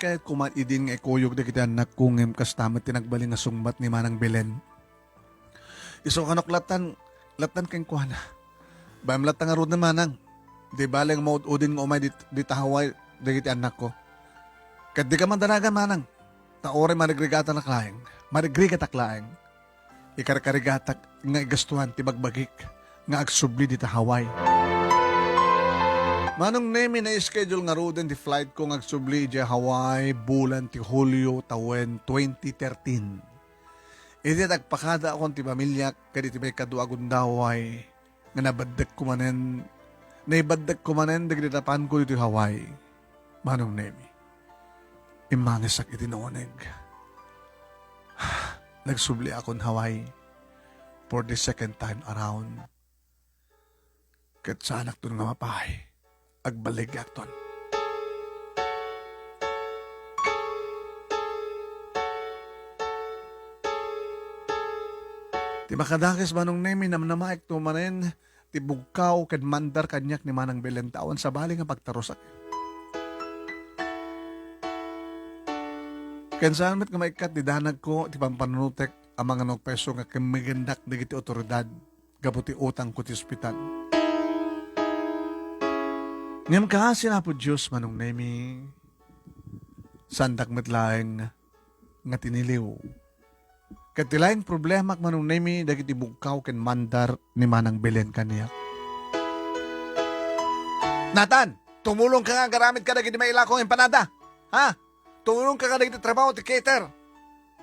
kahit kumaidin nga ikuyog na kita anak kung kastamat tinagbaling nga sungbat ni Manang Belen. Iso kanok latan kang kuhana. Bayam latan nga rood na Manang. Di balang maud-udin nga umay di tahaway dagiti anak ko. Kat di ka man danagan Manang. Taore marigrigata na klaeng. Marigrigata klaeng. Ikarikarigatak nga igastuhan ti bagbagik nga agsubli di tahaway. Manong nemi na schedule nga roden di flight ko nga agsubli di Hawaii bulan ti Hulyo tawen 2013. Iti tagpakada akong ti pamilya kaditi may kaduagon daway nga nabaddag ko manen dagditapan ko dito Hawaii. Manong nemi. Imangisak iti naoneg. Nagsubli akong Hawaii for the second time around. Kat sa anak doon nga mapahay. Agbalig aton. Ti makadakis manong nemi namnamaik tumanen ti bugkaw kad mandar kanyak ni Manang Belen taon sa bali nga pagtarusak. Kansan met nga maikat di danag ko ti pampanunutek ang mga nagpeso nga kamigandak dagiti otoridad gabuti utang ko ti ospital. Ngam ka sinapo Diyos manong nemi sandak metlaeng nga tiniliw. Katilaing problema manong nemi dagiti bugkaw ken mandar ni Manang Belen kaniya. Nathan, tumulong ka nga garamit ka dagiti mailakong empanada. Ha? Tumulong ka dagiti trabaho ti cater.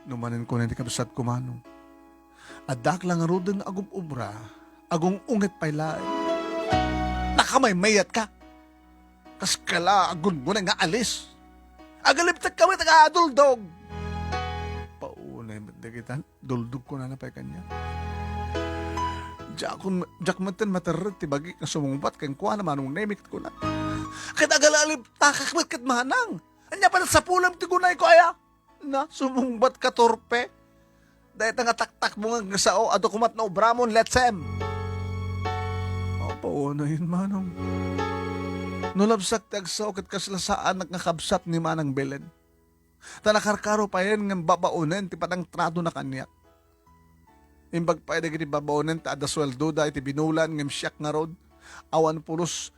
Numanin ko na ti kabsat ko manong. Adak lang arudan agum ubra, agong unget pailay. Nakamay-mayat ka. Kas kala agun mo na nga alis. Agaliptak kami taga-aduldog. Paunay madagitan, duldog ko na napay kanya. Jak matan matarot ti bagi na sumungbat kang kuha naman nung nemik ko na. Kat agalalip takakmat kat manang. Anya pa sa pulam ti gunay ko aya. Na sumungbat ka torpe. Dahil nga taktak mo nga sao ato kumat na obramon let's em. Paunayin manong. Nulabsak tagsaw kat kaslasaan nakakabsat ni Manang Belen. Tanakarkaro pa yan ng babaunen ti patang trato na kanyak. Imbag pa yan babaunen ta adasweldo da iti binulan ng siyak nga rod. Awan pulos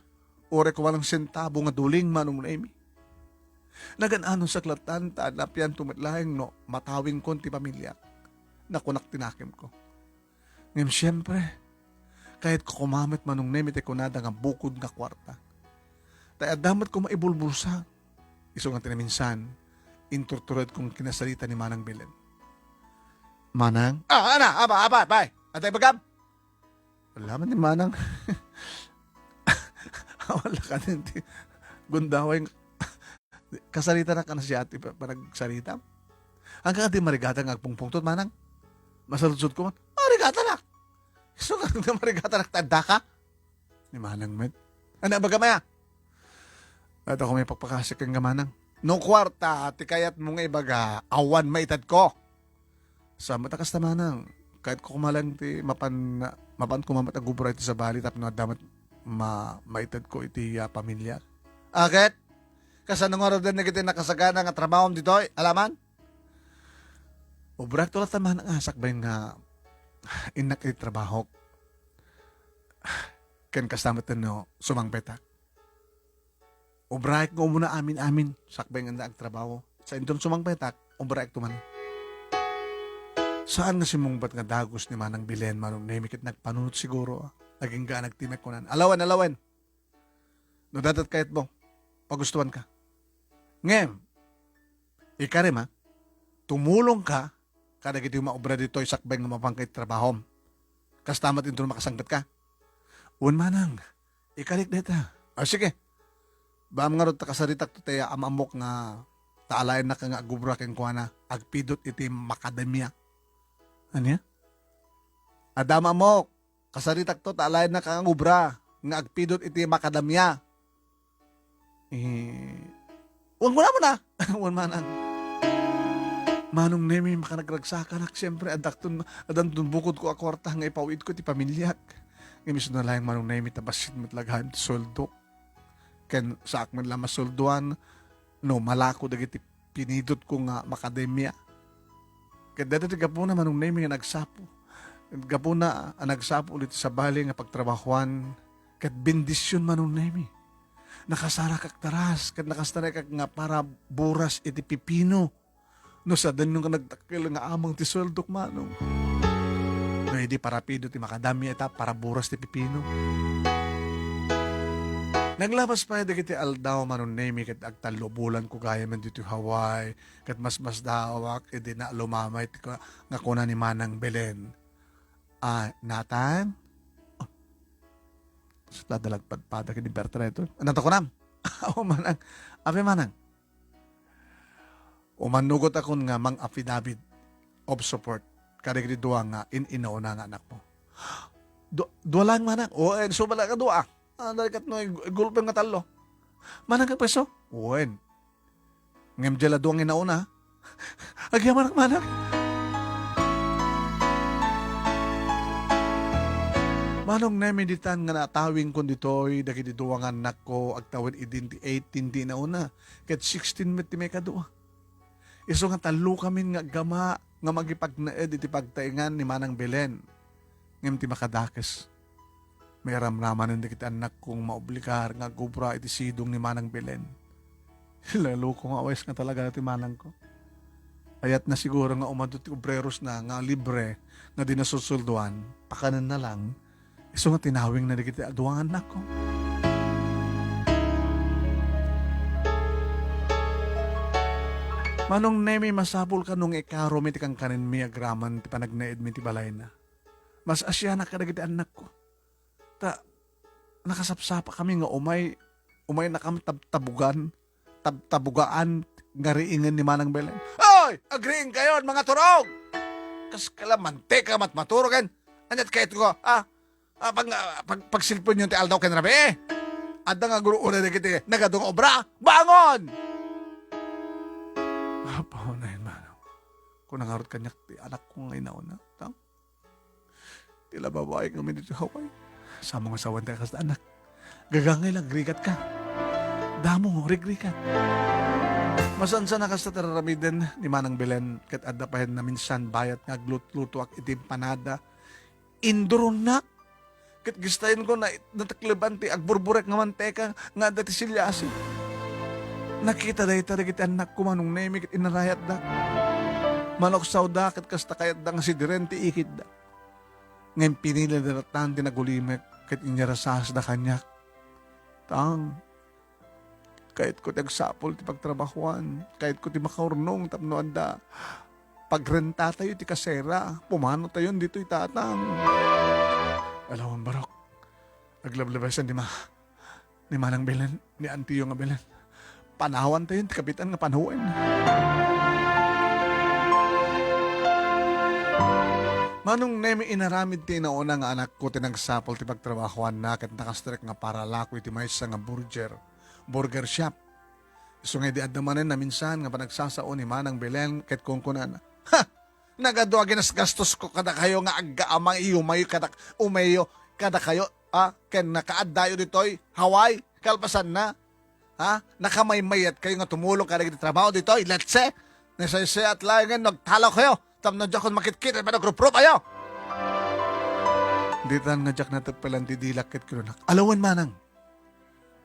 ore ko walang sentabo nga duling manong naimi. Naganano sa klatan ta napyan tumitlaeng no matawing kon ti pamilya. Nakunak tinakim ko. Ngem siyempre, kahit ko kumamit manong naimi ti kunada nga bukod nga kwarta. Tay damat ko maibulbulsa. Iso nga tinaminsan, inturturad kong kinasalita ni Manang Belen. Manang? Aba, bay. Atay bagam? Wala man ni Manang. Wala ka din. Gundaway. Kasalita na ka na si ate panagsalita. Hanggang di marigata nga agpungpungtot, Manang. Masaludsod ko man, marigata na. Iso nga marigata na tanda ka? Ni Manang met. Ano baga maya? At ako may pagpakasik kang gamanang. No kwarta, ti kayat mo nga ibaga, awan maitad ko. Sa matakas na manang, kahit ko kumalang ti mapan ko mamatagubra iti sa bali, tapos na damat maitad ko iti pamilya. Akit? Kasano nga rin na kita nakasagana nga trabaho dito, alaman? Ubrak tulat naman ang asak ba yung inak iti trabaho? Ken kastamat no, sumang petak. Ubraik ko muna amin-amin. Sakbay nga ang trabaho. Sa intom sumang petak, ubraik tuman. Saan nga simungbat nga dagos ni Manang Belen, manong nemikit nagpanunot siguro. Naging ga nagtimek ko nan. Alawan. No datat kahit mo, pagustuhan ka. Ngem, ikarim ha, tumulong ka, kada giti maobra dito, sakbay nga mapangkait trabaho. Kastamat ito makasanggat ka. Un manang, ikalik deta. Sige. Baam nga ron takasaritak to tayo amamok nga taalayan na ka nga agubra keng kuha na agpidot iti makademya. Ano ya? Adama mo, kasaritak to taalayan na ka nga agubra nga agpidot iti makademya. Huwag mo na. Huwag manang. Manong nemi makanagragsakan. Siyempre, adantun bukod ko akwarta nga ipawid ko ti pamilyak. Ngayon na lang manong nemi tabasit matlaghan soldo. Ken sa akman lang masolduan, no, malako dagiti pinidot ko nga makademya. Ket dati gapuna manong name nga nagsapo. Gapuna ang nagsapo ulit sa bali nga pagtrabahuan. Ket bendisyon manong name. Nakasara kag taras, ket nakasara kag nga para buras iti pipino. No sa danong ka nagtakil nga amang ti sweldo manong. No hindi para pido ti makadami eta para buras ti pipino. Naglabas pa dagiti aldaw manon name ket agtalubulan ko gaya man dito Hawaii ket mas dawak edi na lumamay ti nga kuna ni Manang Belen. Nathan? Sa dalagpad pa dagiti Bertrand ito. Nato ko nam. O Manang. Ape Manang. Umanugot akon nga mang affidavit of support kadagiti duwa nga inauna nga anak mo. Dua lang Manang. O so bala ka duwa. Dalikat no, gulpeng nga talo. Manang ka peso? Uwen. Ngem jela doang inauna. Agya manang. Manong nemiditan nga natawing kon ditoy, dagiti duwang anak ko, agtawin idinti 18 di nauna. Ket 16 met ti may kadua. Iso nga talo kami nga gama, nga magipagnaed iti pagtaingan ni Manang Belen. Ngem ti makadakes. May ramraman ng dikit anak kong maobligar nga gubra iti sidong ni Manang Belen. Lalo ko nga awes nga talaga na ti Manang ko. Ayat na siguro nga umadot ti obreros na nga libre nga di nasusulduan, pakanan na lang, iso nga tinawing na dikit aduang anak ko. Manong nemi masapul ka nung ikaro mi ti kang kanin mi agraman ti panagnaed mi ti balay na. Mas asya na ka dagiti anak ko. Nakasapsapa kami nga umay na kami tabugaan nga riingan ni Manang Belen. Oy! Agriing kayo mga turog! Kas kalamante ka matmaturogan. Anyat kahit ko, pagsilpon yung ti aldaw ken rabi. Adda nga guru una na kiti, nagadong obra, bangon! Apaw na yun, Manang. Kung nangarot kanyak ti anak ko ngayon na una, tila babae kami dito Hawaii. Sa mga sawan tayo kas anak. Gagangay lang, rigat ka. Damo, rigrigat. Masansa na kas taramiden ni Manang Belen kat adda pahen na minsan bayat nga glut-luto ak iti panada. Indoron na. Kat gistayin ko na natakliban ti agburburek nga manteka nga dati silyasi. Nakita dahi tarigit anak ko manong nemi kat inarayat da. Manok sauda kat kasta kayat da nga si direnti ikid da. Ngayon pinili na tan tinagulimek kahit inyarasas na kanyak. Kahit ko tagsapol ti pagtrabahuan, kahit ko ti makaurnong tapno anda, pagrenta tayo ti kasera, pumano tayo dito itatang. Alawan barok, naglablabasan ni Manang Belen, ni Auntie nga Belen. Panawan tayo ti kapitan nga panhuin. Manong nemi inaramid ti nauna nga anak ko tinagsapol ti pagtrabahuan na ket nakastrek nga para lako iti maysa nga burger shop. So nga di adamanen na minsan nga panagsasao ni Manang Belen ket kungkunan. Nagadwa ginasgastos ko kada kayo nga aggaamang iumayo kada umayo kada kayo ken nakaaddayo ditoy Hawaii kalpasan na. Nakamaymayat kayo nga tumulong kada iti trabaho ditoy. Let's say nasayse at layan nagtalaw kayo. Tamna dyan kung makit-kit at managruprop ayo. Di tan nga dyan natagpalan ti dilakit ko na. Alawan Manang.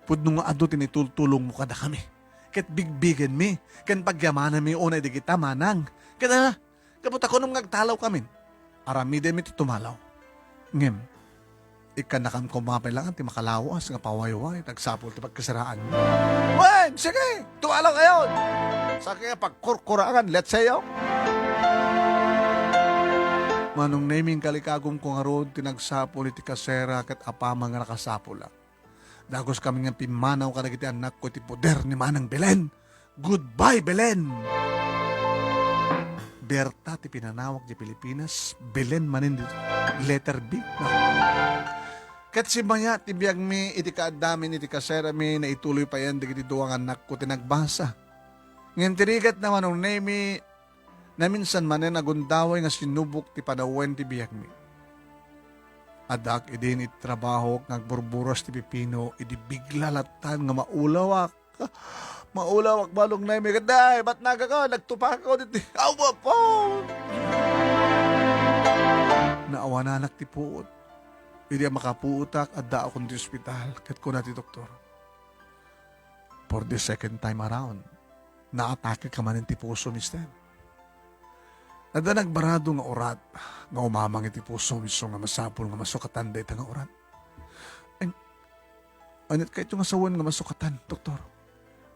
Pudno nga ado tinitultulong mo kada kami. Ket bigbigan mi. Ken pagyamanan mi unay di kita Manang. Kaya kapot ako nung nagtalaw kami. Aramide mi ti tumalaw. Ngem. Ikanakam ko mapay lang ti makalawas nga pawayway. Nagsapol ti pagkasaraan. Wen! Sige! Tumalaw kayo! Sa kaya pagkurkurangan. Let's say yo. Manong naming kalikagom ko nga roon, tinagsapol iti kasera kat apama nga nakasapol lang. Dagos kami nga pimanaw ka nagiti anak ko iti poder ni Manang Belen. Goodbye, Belen! Berta ti pinanawag di Pilipinas, Belen manin dito. Letter B. No. Kat si Maya, ti biyag mi, iti kaadamin, iti kasera mi, na ituloy pa yan, digiti duwang anak ko tinagbasa. Ngayon tirigat na manong nami, na minsan manen agundaway nga sinubok ti padawen ti biyag mi. Adak idin iti trabaho nga agburburos ti pipino, idi bigla latan nga maulawak Maulawak balong na may gaday, ba't naga ka, nagtupa ko dito. Awa po! Naawa na anak ti puot. Hindi makapuutak at dao kong di ospital. Kat ko na ti doktor. For the second time around, naatake ka man ti puso, mister. Nada nagbarado nga orat, nga umamang iti puso, miso nga masapol nga masukatan da ita nga orat. Anit ka ito nga sawan nga masukatan, doktor.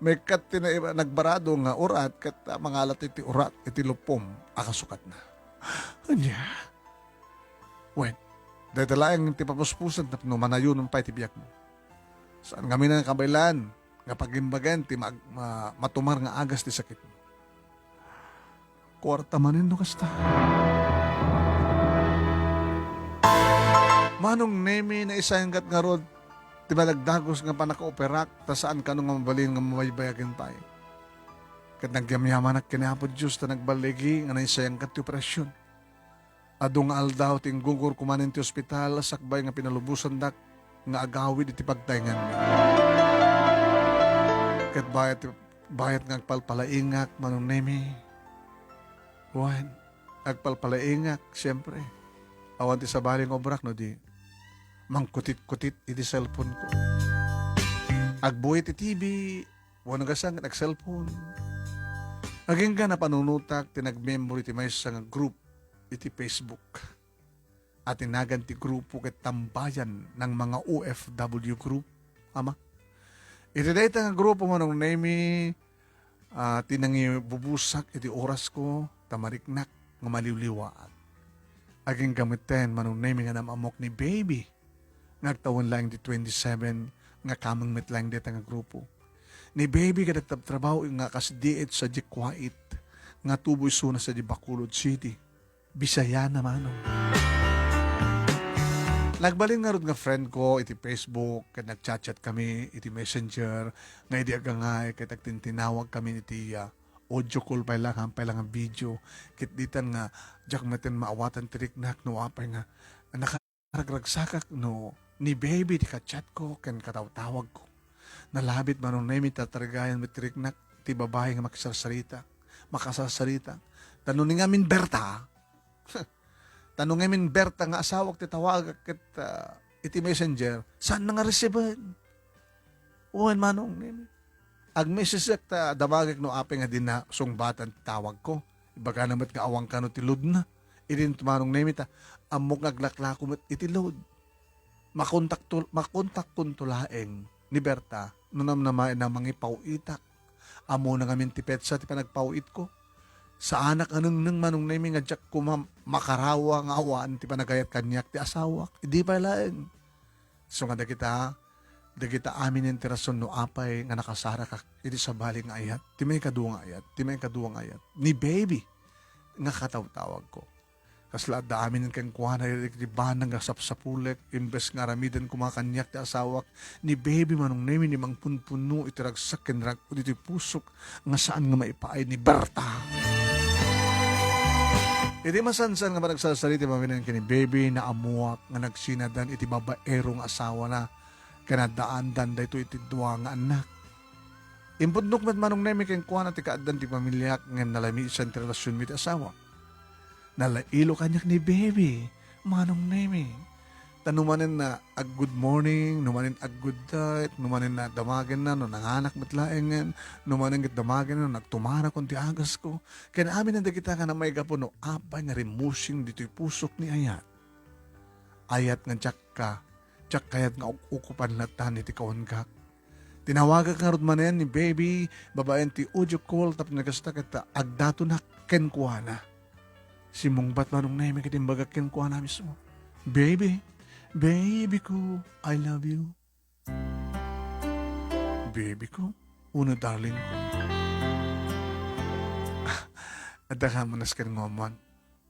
May kat nagbarado nga orat, kat mangalat iti orat, iti lupom, akasukat na. Anya? Wen, dahil talayang iti papuspusan, tapno manayon ng pa iti biyak mo. Saan kami na kabaylan, nga pagimbagan, ti matumar nga agas ti sakit mo. Kwarta manin no kasta. Manong nemi na isayanggat nga rod, ti malagdagos nga panaka-operak, ta saan ka nung mabalin nga mabaybayagin tayo. Kat nagyamyaman at kinapod Diyos ta nagbaligi nga naisayanggat ti operasyon. Adong aldaw ting gunggur kumanin ti ospital, sakbay nga pinalubusan dak, nga agawid iti pagtayngan mi. Kat bayat nga agpalpalaingak, manong nemi. Juan, agpalpalaingak, siyempre. Awan ti sabaling obrak, no di. Mangkutit-kutit iti cellphone ko. Agbuhay ti TV, wano gasang nag-cellphone. Aging ka na panunutak, tinag-memory ti may nga group iti Facebook. At tinagan ti grupo ket tambayan ng mga OFW group. Ama. Iti dayta nga grupo mo nung name tinangi bubusak iti oras ko, tamariknak nga maliliwaat. Aging gamitin manong name nga namamok ni baby. Nagtawon lang di 27 nga kamang mitlang dita nga grupo. Ni baby ka nagtatrabaho nga kasdiit sa Jikwait nga tuboy suna sa Bacolod City. Bisaya naman. Nagbalin nga ron nga friend ko iti Facebook, kat nagchat-chat kami iti Messenger, nga iti agangay, kat tinawag kami iti audio call pa lang ang video, kit ditan nga jak matin maawatan tiriknak no apay nga nakaragragsakak no ni baby ti kachat ko ken katawtawag ko. Nalabit manong nemi tatargayan mit tiriknak ti babae nga makasasarita. Tanong nga min Berta. Tanong nga min Berta nga asawak ti tawag ket iti Messenger, saan na nga receive? Uwan manong nemi. Agmesisek ta damagek no ape nga din na sungbatan tawag ko. Ibaga namat nga awang kano ti load na. Idin tumanong nemi ta amok ngaglaklako met iti load. Makontak kun tulaeng ni Berta no namnamain na mangipauitak. Amo na ngamin ti petsa ti panagpauit ko. Sa anak anong nang manong nemi nga jak ko makarawa nga awan ti panagayat kanyak ti asawak. Idi pa laeng. So nga da kita amin yung tirason no apay nga nakasara ka iti sa baling ayat. Ti may kaduwang ayat. Ni baby nga katawtawag ko. Kasla da amin yung kankwana iti banang nga sapsapulek imbes nga ramidan kumakanyak ti asawak. Ni baby manong nemi ni mangpunpuno iti ragsak kenrag o iti pusok nga saan nga maipaay ni Berta. Iti masansan nga managsasaliti maminan kini baby na amuak nga nagsinadan iti babaerong asawa na kanadaan da ito iti duwa nga anak. Impundok met manong nemi keng kuha na ti kaadan ti pamilyak nga nalami isang relasyon mit asawa. Nalailo kanyak ni baby, manong nemi. Tanumanin na ag good morning, numanin ag good night, numanin na damagan na, no nanganak matlaengan, numanin git damagan na, nagtumara kon ti agas ko. Kaya amin na kita ka na may gapo no, apay nga remusing dito'y pusok ni Ayat. Ayat nga tsak kayat nga ukupan latan iti kawankak. Tinawagan ka ron man ni baby, babaen ti audio call, tap nagasta kita, agdato na kenkuana. Si mong bat manong naimig itimbaga kenkuana mismo. Baby ko, I love you. Baby ko, uno darling ko. At ka manas ka ngomon,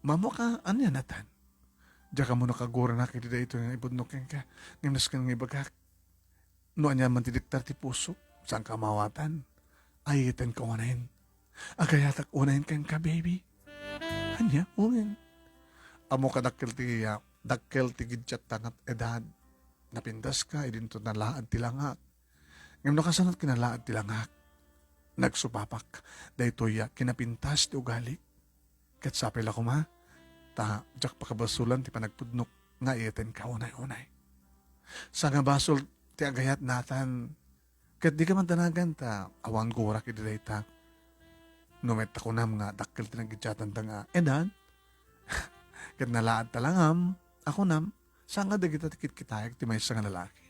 mamo ka, ano yan natan? Diya ka mo nakagura na kiti ito yung ibudnokin ka. Ngimnas ka ng ibagak. No anya man tidiktar ti puso, saan ka mawatan? Ayitan ka unahin. Agayatak unahin ka baby. Anya, unahin. Amo ka dakil ti gidjat tangat edad. Napindas ka, idin to nalaan tilangak. Ngam nakasanat kinalaad ti langak. Nagsupapak. Daytoy kinapintas ti ugali. Kat sapay la kuma. Ta, jak pakabasulan ti panagpudnok nga iyaten ka unay-unay. Sa nga basol ti agayat natan. Kat di ka man tanagan ta, awan ko warak idilita. Numet ako nam nga dakkel ti nagitsatan ta nga. Edan, kat nalaad talangam, ako nam, sa nga dagita tikit kitayag ti may nga lalaki.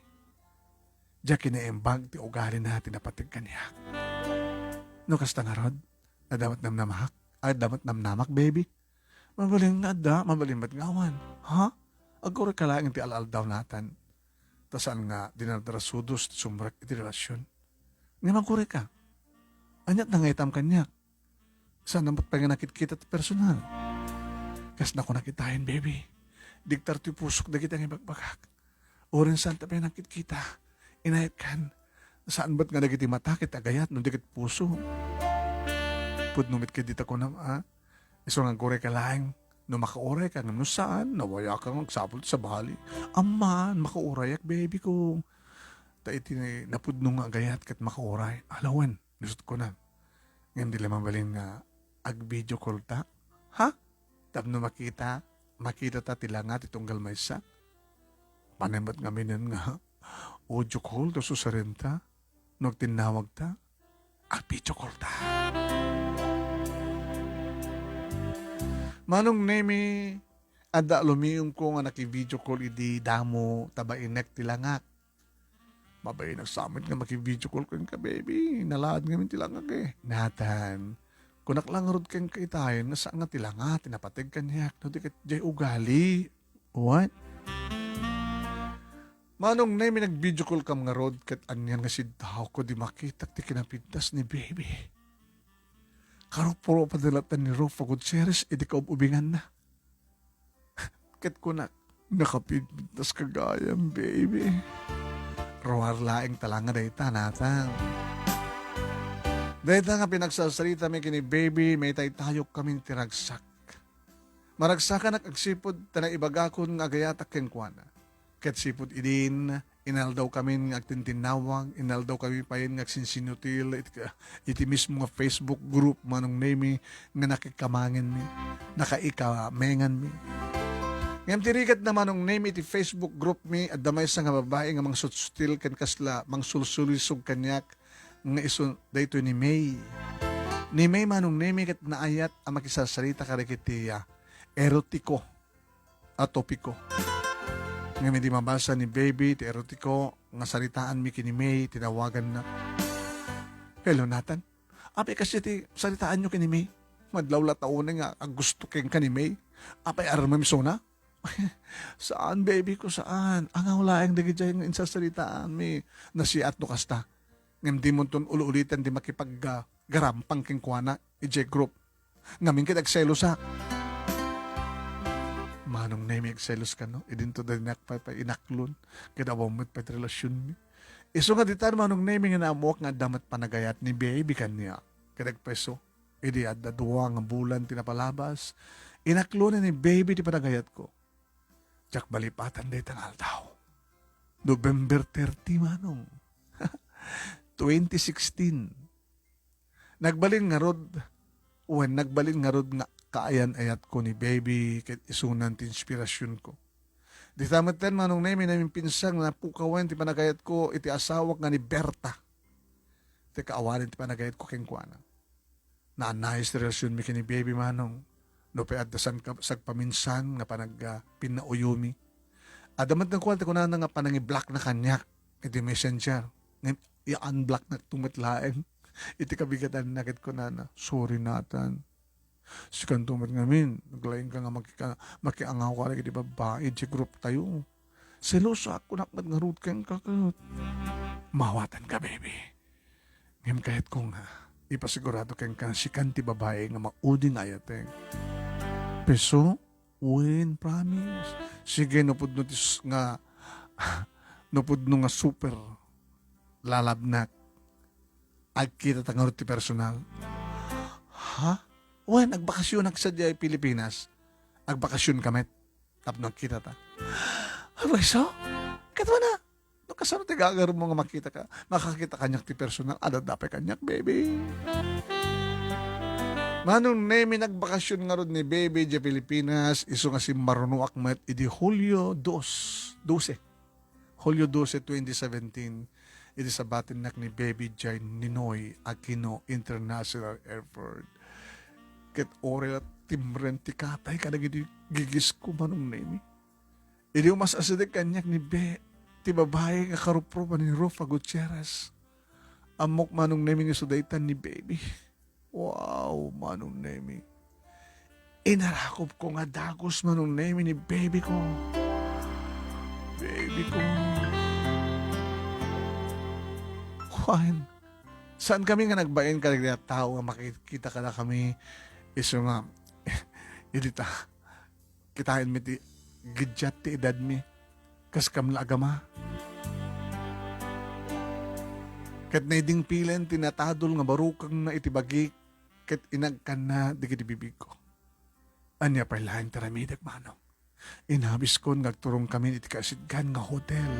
Diya kinaembag ti ugali na tinapatig kaniya. No kasta nga rod, na damat namnamak, ay damat namnamak, baby. Mabaling nga da, mabaling ba't ngawan? Ha? Agkore ka lang ti alal daw natan. Tasaan nga dinardarasudos ti sumrak iti relasyon. Nga magkore ka. Anyat na nga itam kanyak. Saan namat pa nga nakit-kita ti personal. Kas na ko nakitahin, baby. Diktar ti pusok da kita nga ibagbagak. Orin saan ta pa nakit-kita. Inayat kan. Saan ba't nga nagiti mata kita agayat no dikit puso. Pudnumit ka dita ko nam, Iso nga kore ka lang. No makaoray ka, no saan, nawaya ka magsapol sa bali. Aman, makaorayak, baby ko. Ta iti napudno nga agayat kat makaoray. Alawan, nusot ko na. Ngayon di lamang baling nga ag-video call ta. Ha? Tapno makita ta tilangat itong galmaysa. Panembat nga minin nga, audio call to susarenta. Nung tinawag ta, ag-video call ta. Manong nemi, ada lumiyong ko nga naki-video call idi damo tabainek tilangak. Mabay nagsamit nga maki-video call ka baby. Nalaad nga min tilangak Natan, kunak lang rod kang kaitayin na saan nga tilanga, tinapatig kanyak. No di kat jay ugali. What? Manong nemi nag-video call kam nga rod kat anyan nga si daw ko di makita ti kinapintas ni baby. Karo puro padalatan ni Rolfo Gutierrez, edi ka ubingan na. Kat ko na, nakapintas kagayam, baby. Rawar laing talanga dayta natang. Dayta nga pinagsasalita may kini baby, may taytayok kaming tiragsak. Maragsakan at agsipod, tanay ibagakon nga gayatak kenkwana. Kat sipod idin, inaldaw kami ng agtintinawag, inaldaw kami pa yun ng agsinsinutil, iti mismo nga Facebook group manong name nga nakikamangin mi, nakaikamengan mi. Ngayon tirikat na manong name iti Facebook group mi, at damay sa nga babae nga mang sutstil kan kasla, mang sulsulisog kanyak, nga iso dayto ni May. Ni May manong name kat naayat ang makisasarita karikiti erotiko, atopiko. Ngayon hindi mabasa ni baby, ti erotiko, nga salitaan mi kini May, tinawagan na. Hello, Nathan. Apay kasi ti salitaan nyo kini May. Madlawla taon nga ang gusto keng kani May. Apay aramam sona. Saan, baby ko, saan? Ang awlaang dagidjay nga insasalitaan mi. Nasiat no kasta. Ngayon di mo ton ululitan di makipag-garampang kengkwana, ijay group. Ngamin kitag-selo sa. Manong na may selos ka, no? Idinto da pa inaklon. Kaya awamot pa relasyon mi. Iso nga ditan manong na may nga naamuak nga damat panagayat ni baby kanya. Kaya nagpeso. Idi at duwa nga bulan tinapalabas. Inaklon ni baby ti panagayat ko. Tsak balipatan day tangal daw. November 30 manong. 2016. Nagbalin nga rod. When nagbalin nga rod nga kaayan-ayat ko ni baby kahit isunan ti inspirasyon ko. Di tamat ten manong namin namin pinsang na pukawan ti panagayat ko iti asawak nga ni Berta. Ti kaawanin ti panagayat ko kengkwana. Naanayos ti relasyon mi kini baby manong. No pe addasan ka sagpaminsan nga panag pinauyumi. Adamat ng kwalta ko na nga panangi-block na kanyak iti messenger. I-unblock na tumitlaeng. Iti kabigatan nakit ko na sorry Nathan. Si kantumat ngamin, naglaing ka nga makiangaw ka lagi di babae, di group tayo. Seloso ako nakmat nga root kang kakot. Mawatan ka, baby. Ngayon kahit kung ipasigurado kang si kanti babae nga mauding ayateng. Peso, win, promise. Sige, nupod notis nga, nupod no nga super lalabnak. Agkita tangarot ti personal. Ha? Wen, agbakasyon sa Pilipinas. Agbakasyon kami. Tapos nagkita ta. Abay so? Katwa na. No, kasano ti gagar mo nga makakita kanyak ti personal, dapat kanyak, baby. Manong nemi nagbakasyon nga ron ni baby di Pilipinas, iso nga si Maruno Akmat, idi Hulyo 12, 2017, iti sa batinak ni baby Jai Ninoy Aquino International Airport. Ket orel at timren ti katay kadag iti gigis ko manong nemi. Idi umas asadik kanyak ni ti babae nga karupropan ni Rufa Gutierrez. Amok manong nemi nga sudaitan ni baby. Wow, manong nemi. Inarakop ko nga dagos manong nemi ni baby ko. Baby ko. Juan, saan kami nga nagbain ka na tao nga makikita ka na kami iso nga idita kitain mi ti gidyat ti edad mi kas kamla agama. Kat na iding pilen tinatadol nga barukang na itibagi kat inagkan na digiti bibig ko. Anya pa laing taramidag manong. Inhabis ko ngagturong kami iti kasidgan nga hotel.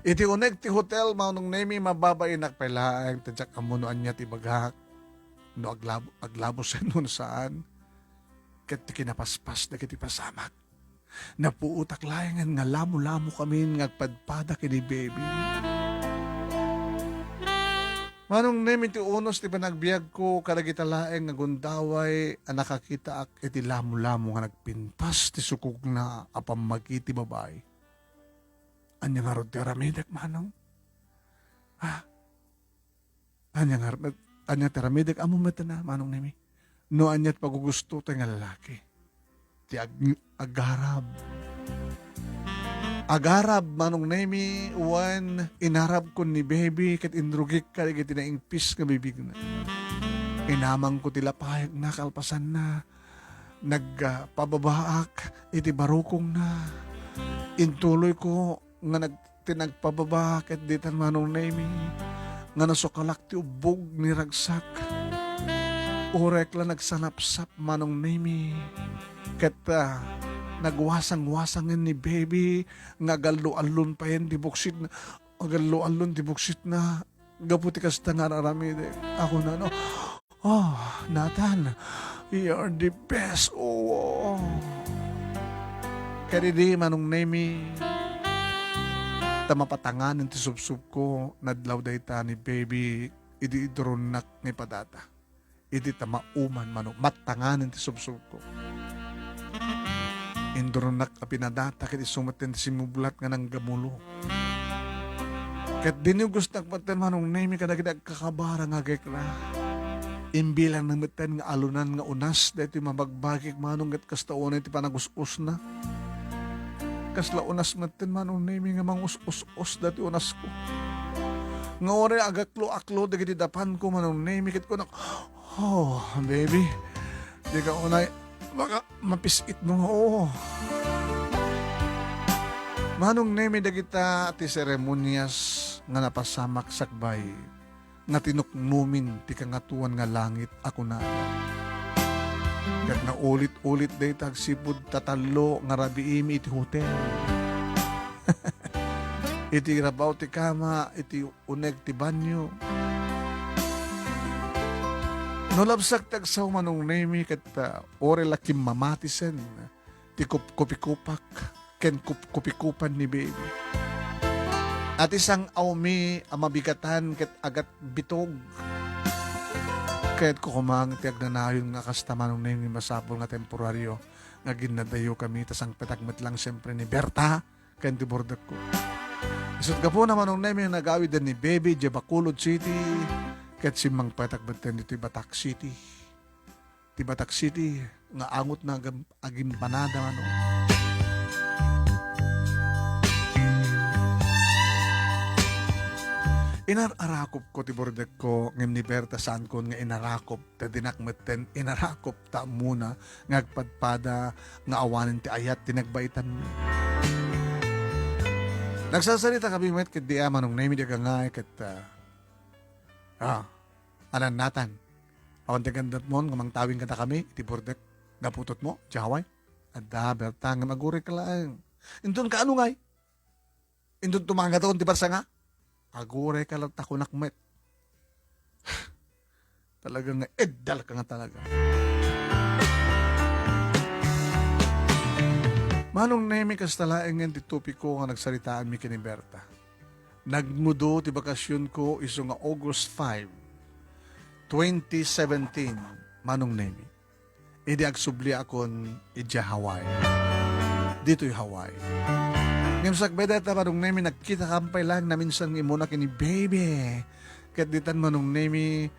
Iti uneg ti hotel manong nemi mababay nakpailaang tadyak amuno anya ti bagak no aglabo sa nun saan kat ti kinapaspas na kiti pasamak. Napuutak layangan nga lamo-lamo kami ngagpadpada kini baby. Manong nemi ti unos ti panagbiag ko kadagita laeng nga gundaway nakakita ak iti lamo-lamo nga nagpintas ti sukog na apamagi ti babay. Anya nga rod ti aramidek manong? Anya ti aramidek amo mata na manong nemi. No anyat pagugusto tayo nga lalaki. Ti agarab. Agarab manong nemi wan inarab ko ni baby kat indrugik ka iti na ingpis nga bibig na. Inamang ko tila payag na kalpasan na nagpababaak iti barukong na. Intuloy ko nga tinagpababa kat ditan manong nemi nga nasukalak ti ubog ni ragsak. Urek lang nagsanapsap manong nemi kat nagwasang-wasangin ni baby nga galo-alon pa yan di buksit na galo-alon di buksit na gaputi kasta nga naramide ako na no. Oh, Nathan, you're the best. Oh. Kaya di manong nemi tamapatanganin ti subsub ko nadlaw dayta ni baby idi idronak ni padata. Idi tamauman manong matanganin ti subsub ko. Indronak a pinadata kiti sumaten ti simublat nga nang gamulo. Kat din yung gusto nagpaten manong nemi kadagidag kakabara nga gekla. Imbilang namitan nga alunan nga unas dahito mabagbagik manong gat kastaunay ti panagus-us na. Kasla unas maten manong nemi nga mangus-us dati unas ko. Nga ore agaklo-aklo dagiti dapan ko manong nemi kit ko na oh baby di ka unay baka mapisit mo. Oo. Manong nemi dagita ti seremonyas nga napasamak sakbay nga tinuknumin ti kangatuan nga langit ako na. Kat na ulit-ulit day tagsipud tatalo nga rabiimi iti hotel. Iti rabaw ti kama, iti uneg ti banyo. Nolabsak tagsaw manong nemi kat ore lakim mamatisen ti kupikupak ken kupikupan ni baby. At isang awmi amabigatan ket agat bitog. Kaya't ko kumang ti agnanayon nga kasta manong nemi masapol nga temporaryo nga ginadayo kami tas ang petagmet lang siyempre ni Berta ken ti bordak ko. Isut ka po naman nung nemi nagawid ni baby di Bacolod City. Ket simang patakbeten dito Batak City. Ti Batak City nga angot na agin panada ano. Inarakop ko ti bordek ko ngem ni Berta saan kon nga inarakop ta dinakmeten inarakop ta muna ngagpadpada nga awanen ti ayat tinagbaitan mi. Nagsasalita kami met ket di manong nemi di nga ket anan Nathan. Awan ti gandat mo, ngamang tawing kata kami, iti bordek, naputot mo, jaway. Ada, Berta, nga maguri ka lang. Intun ka ano ngay? Indun tumanga taon, ti barsa nga? Agure ka lang tako nakmet. Talagang nga, eddal ka nga talaga. Manong nemi kastalaeng nga titupi ko nga nagsaritaan mi kini Berta. Nagmudo ti bakasyon ko iso nga August 5, 2017, manong nemi. Idi agsubli akon idya Hawaii. Dito'y Hawaii. Ngayon sakbeda ta manong nemi nagkita kampay lang na minsan imuna kini baby. Kat ditan manong nemi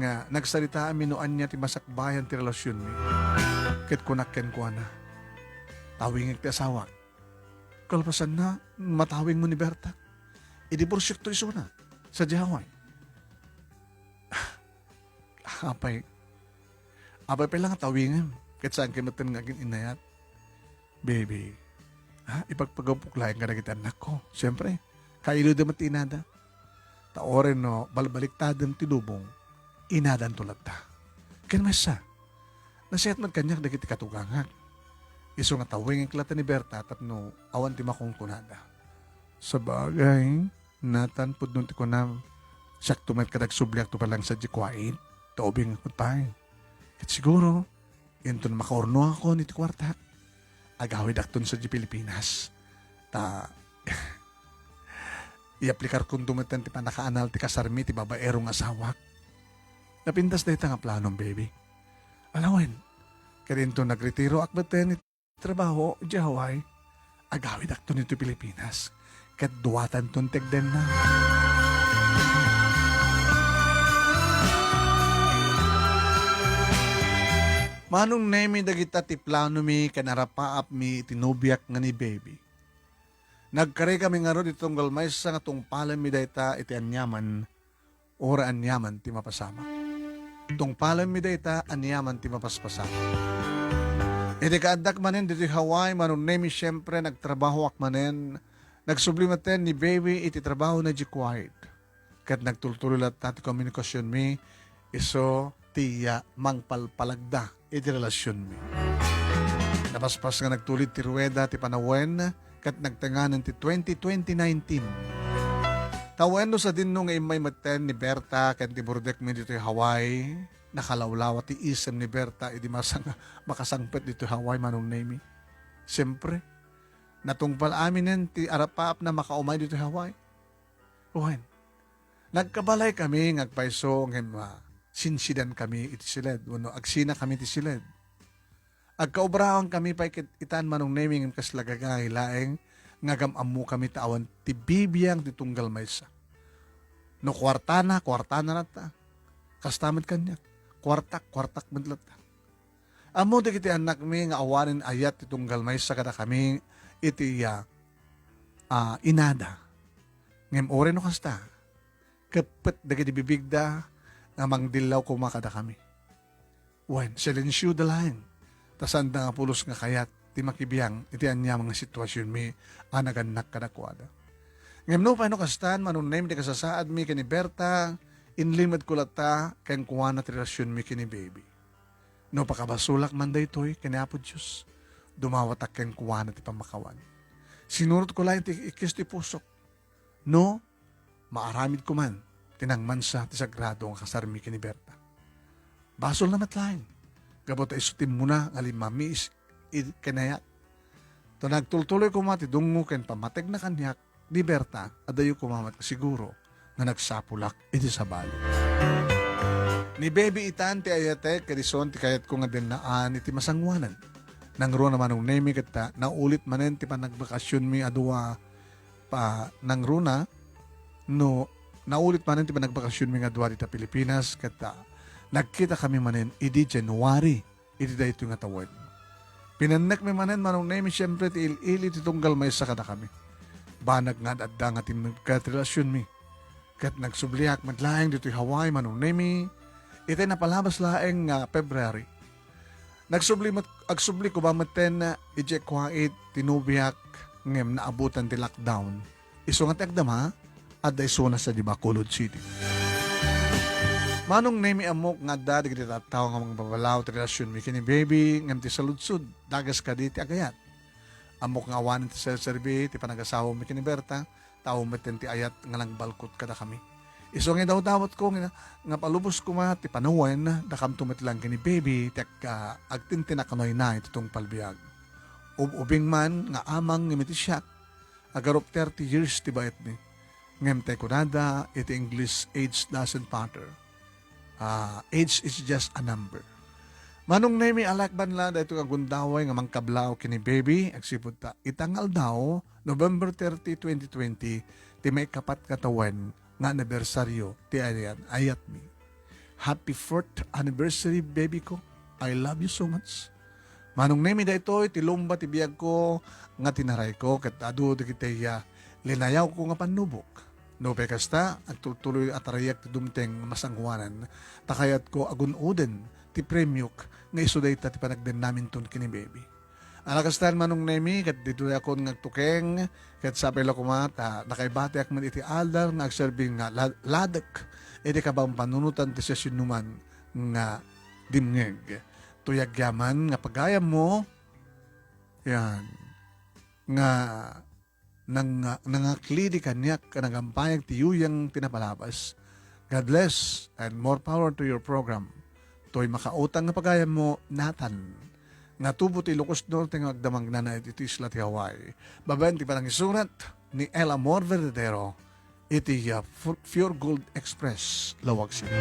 nga nagsaritaan mi noan niya ti masakbayan ti relasyon mi. Kat kunakken ko na. Tawing ti asawa. Kalpasan na, matawing mo ni Berta. Idiborsyo to iso na sa Hawaii. Apay pa lang tawingan. Kahit saan kayo matan nga inayat. Baby, ipagpagapuklayan ka na kita anak ko. Siyempre, kailo da mati inada. Taorin no, balbaliktadang tinubong, inadan tulad ta. Kaya masa, nasayat man kanyak na kita katugangan. Iso nga tawing ang klata ni Berta tapno awan ti makong kunada. Sa bagay, natan po doon ti ko na sakto may kadagsubli to palang sa jikwain. Taobing akot pa. At siguro, ito na makaorno ako ni ti kwarta. Agawid akton sa Pilipinas. I-aplikar kong dumatan ti panakaanal ti kasarmi ti babaerong asawak. Napintas na ito nga planong baby. Alawin, karinto nagretiro akbaten trabaho di Hawaii, agawid akto nito Pilipinas. Kat duwatan ton tegden na. Manong nemi dagita ti plano mi kanarapaap mi tinubiak nga ni baby. Nagkari kami nga ro ditong galmay sa nga tungpalan mi dayta iti anyaman ora anyaman ti mapasama. Tungpalan mi dayta anyaman ti mapaspasama. Iti kaadak manen dito Hawaii, manong nemi siyempre nagtrabaho ak manen, nagsublimaten ni baby iti trabaho na di quiet. Kat nagtultulolat tati komunikasyon mi, iso tiya mangpalpalagda iti relasyon mi. Napaspas nga nagtulit ti rueda ti panawen, kat nagtanganan ti 2019. Tawendo sa din nung imay maten ni Berta, kat ti burdek mi dito Hawaii, nakalawlawa ti isem ni Berta, idi makasangpet dito Hawaii manong nemi. Siyempre, natungpal aminen ti arapaap na makaumay dito Hawaii. Uwen, nagkabalay kami, ngagpaiso, sinsidan kami iti siled, wano agsina kami ti siled. Agkaubrahan kami pa itan manong nemi ng kaslagagay laeng, ngagamamu kami tawan ti bibiyang ti tunggal maysa. No kwartana na ta. Kastamad kanya. Kwartak madlat. Amo di kiti anak mi nga awanin ayat itong galmay sa kada kami iti inada. Ngem ore no kasta. Kapet da kiti bibigda nga mangdilaw kumakada kami. Wen, silensyo dalayan. Tasanda nga pulos nga kayat ti makibiyang iti anya mga sitwasyon mi anaganak kadakwada. Ngem no paano kastan manunay di kasasaad mi kani Berta inlimad ko lata kayang kuha na relasyon mi kini baby. No pakabasulak man da ito'y kaniapo Diyos. Dumawatak kayang kuha na ti pamakawan. Sinurot ko lang ti ikis ti pusok. No, maaramid ko man. Tinangman sa ti sagrado ang kasarmi kini Berta. Basol na matlain. Gabot ay sutim muna nga limamis kanayat. To nagtultuloy ko mati dungo ken pamateg na kanyak di Berta adayo kumamat siguro na nagsapulak iti sa balo. Ni baby itan ti ayate kadison ti kayat ko nga din naan iti masangwanan. Nangro naman ng nemi kita naulit manen ti panagbakasyon mi adua pa nangro na no naulit manen ti panagbakasyon mi adua dita Pilipinas kata nagkita kami manen idi January iti dayto nga tawad. Pinanak mi manen manong nemi siyempre ti il-ili ti tunggal may sa kada kami. Banag nga adda nga ti relasyon mi. Kat nagsubliak madlaeng dito Hawaii manong nemi, iti napalabas laeng February. Agsubli ko ba maten na ije kwait tinubiak ngem naabutan ti lockdown. Iso nga tagdama at iso na sa Bacolod City. Manong nemi amok nga dadi kiti tattaw nga mga babalaw ti relasyon mi kini baby ngem ti saludsud dagas ka di ti agayat. Amok nga awanin ti self-survey ti panagasawa mi kini Berta tao meten ti ayat nga nagbalkot kada kami. Iso nga daw dawat ko nga palubos ko ma ti panawen dakam tumet lang kini baby tek agtintin akanoy na itong palbiag. Ubing man nga amang ngimiti siya agarop 30 years ti bayat ni. Ngem te kunada iti English age doesn't matter. Age is just a number. Manong na mi alakban la dahito nga gundaway nga mangkablaw kini baby agsipud ta itangal daw November 30, 2020 ti may kapat katawan nga anibersaryo ti ayat mi. Happy 4th anniversary baby ko. I love you so much. Manong na mi dahito ti lumba ti biyag ko nga tinaray ko ket adu ti kitaya linayaw ko nga panubok. No pe kasta agtutuloy atarayak ti dumteng masangwanan takayat ko agunuden ti premyok nga isudayta ti panagden namin ton kini baby. Alakastan manong nemi ket dito ako ngagtukeng ket sapay la kumata nakaibati ak man iti aldar nga agserbing nga ladek iti kabang panunutan ti sesyon numan nga dimngeg. Tuyagyaman nga pagayam mo yan nga nangaklidi kanyak kanagampayag ti yuyang tinapalabas. God bless and more power to your program. To'y makautang nga pagayam mo natan. Nga tubo ti Ilocos Norte nga agdamang na iti isla ti Hawaii. Babayan ti parang isurat ni El Amor Verdadero iti Pure Gold Express Lawag City.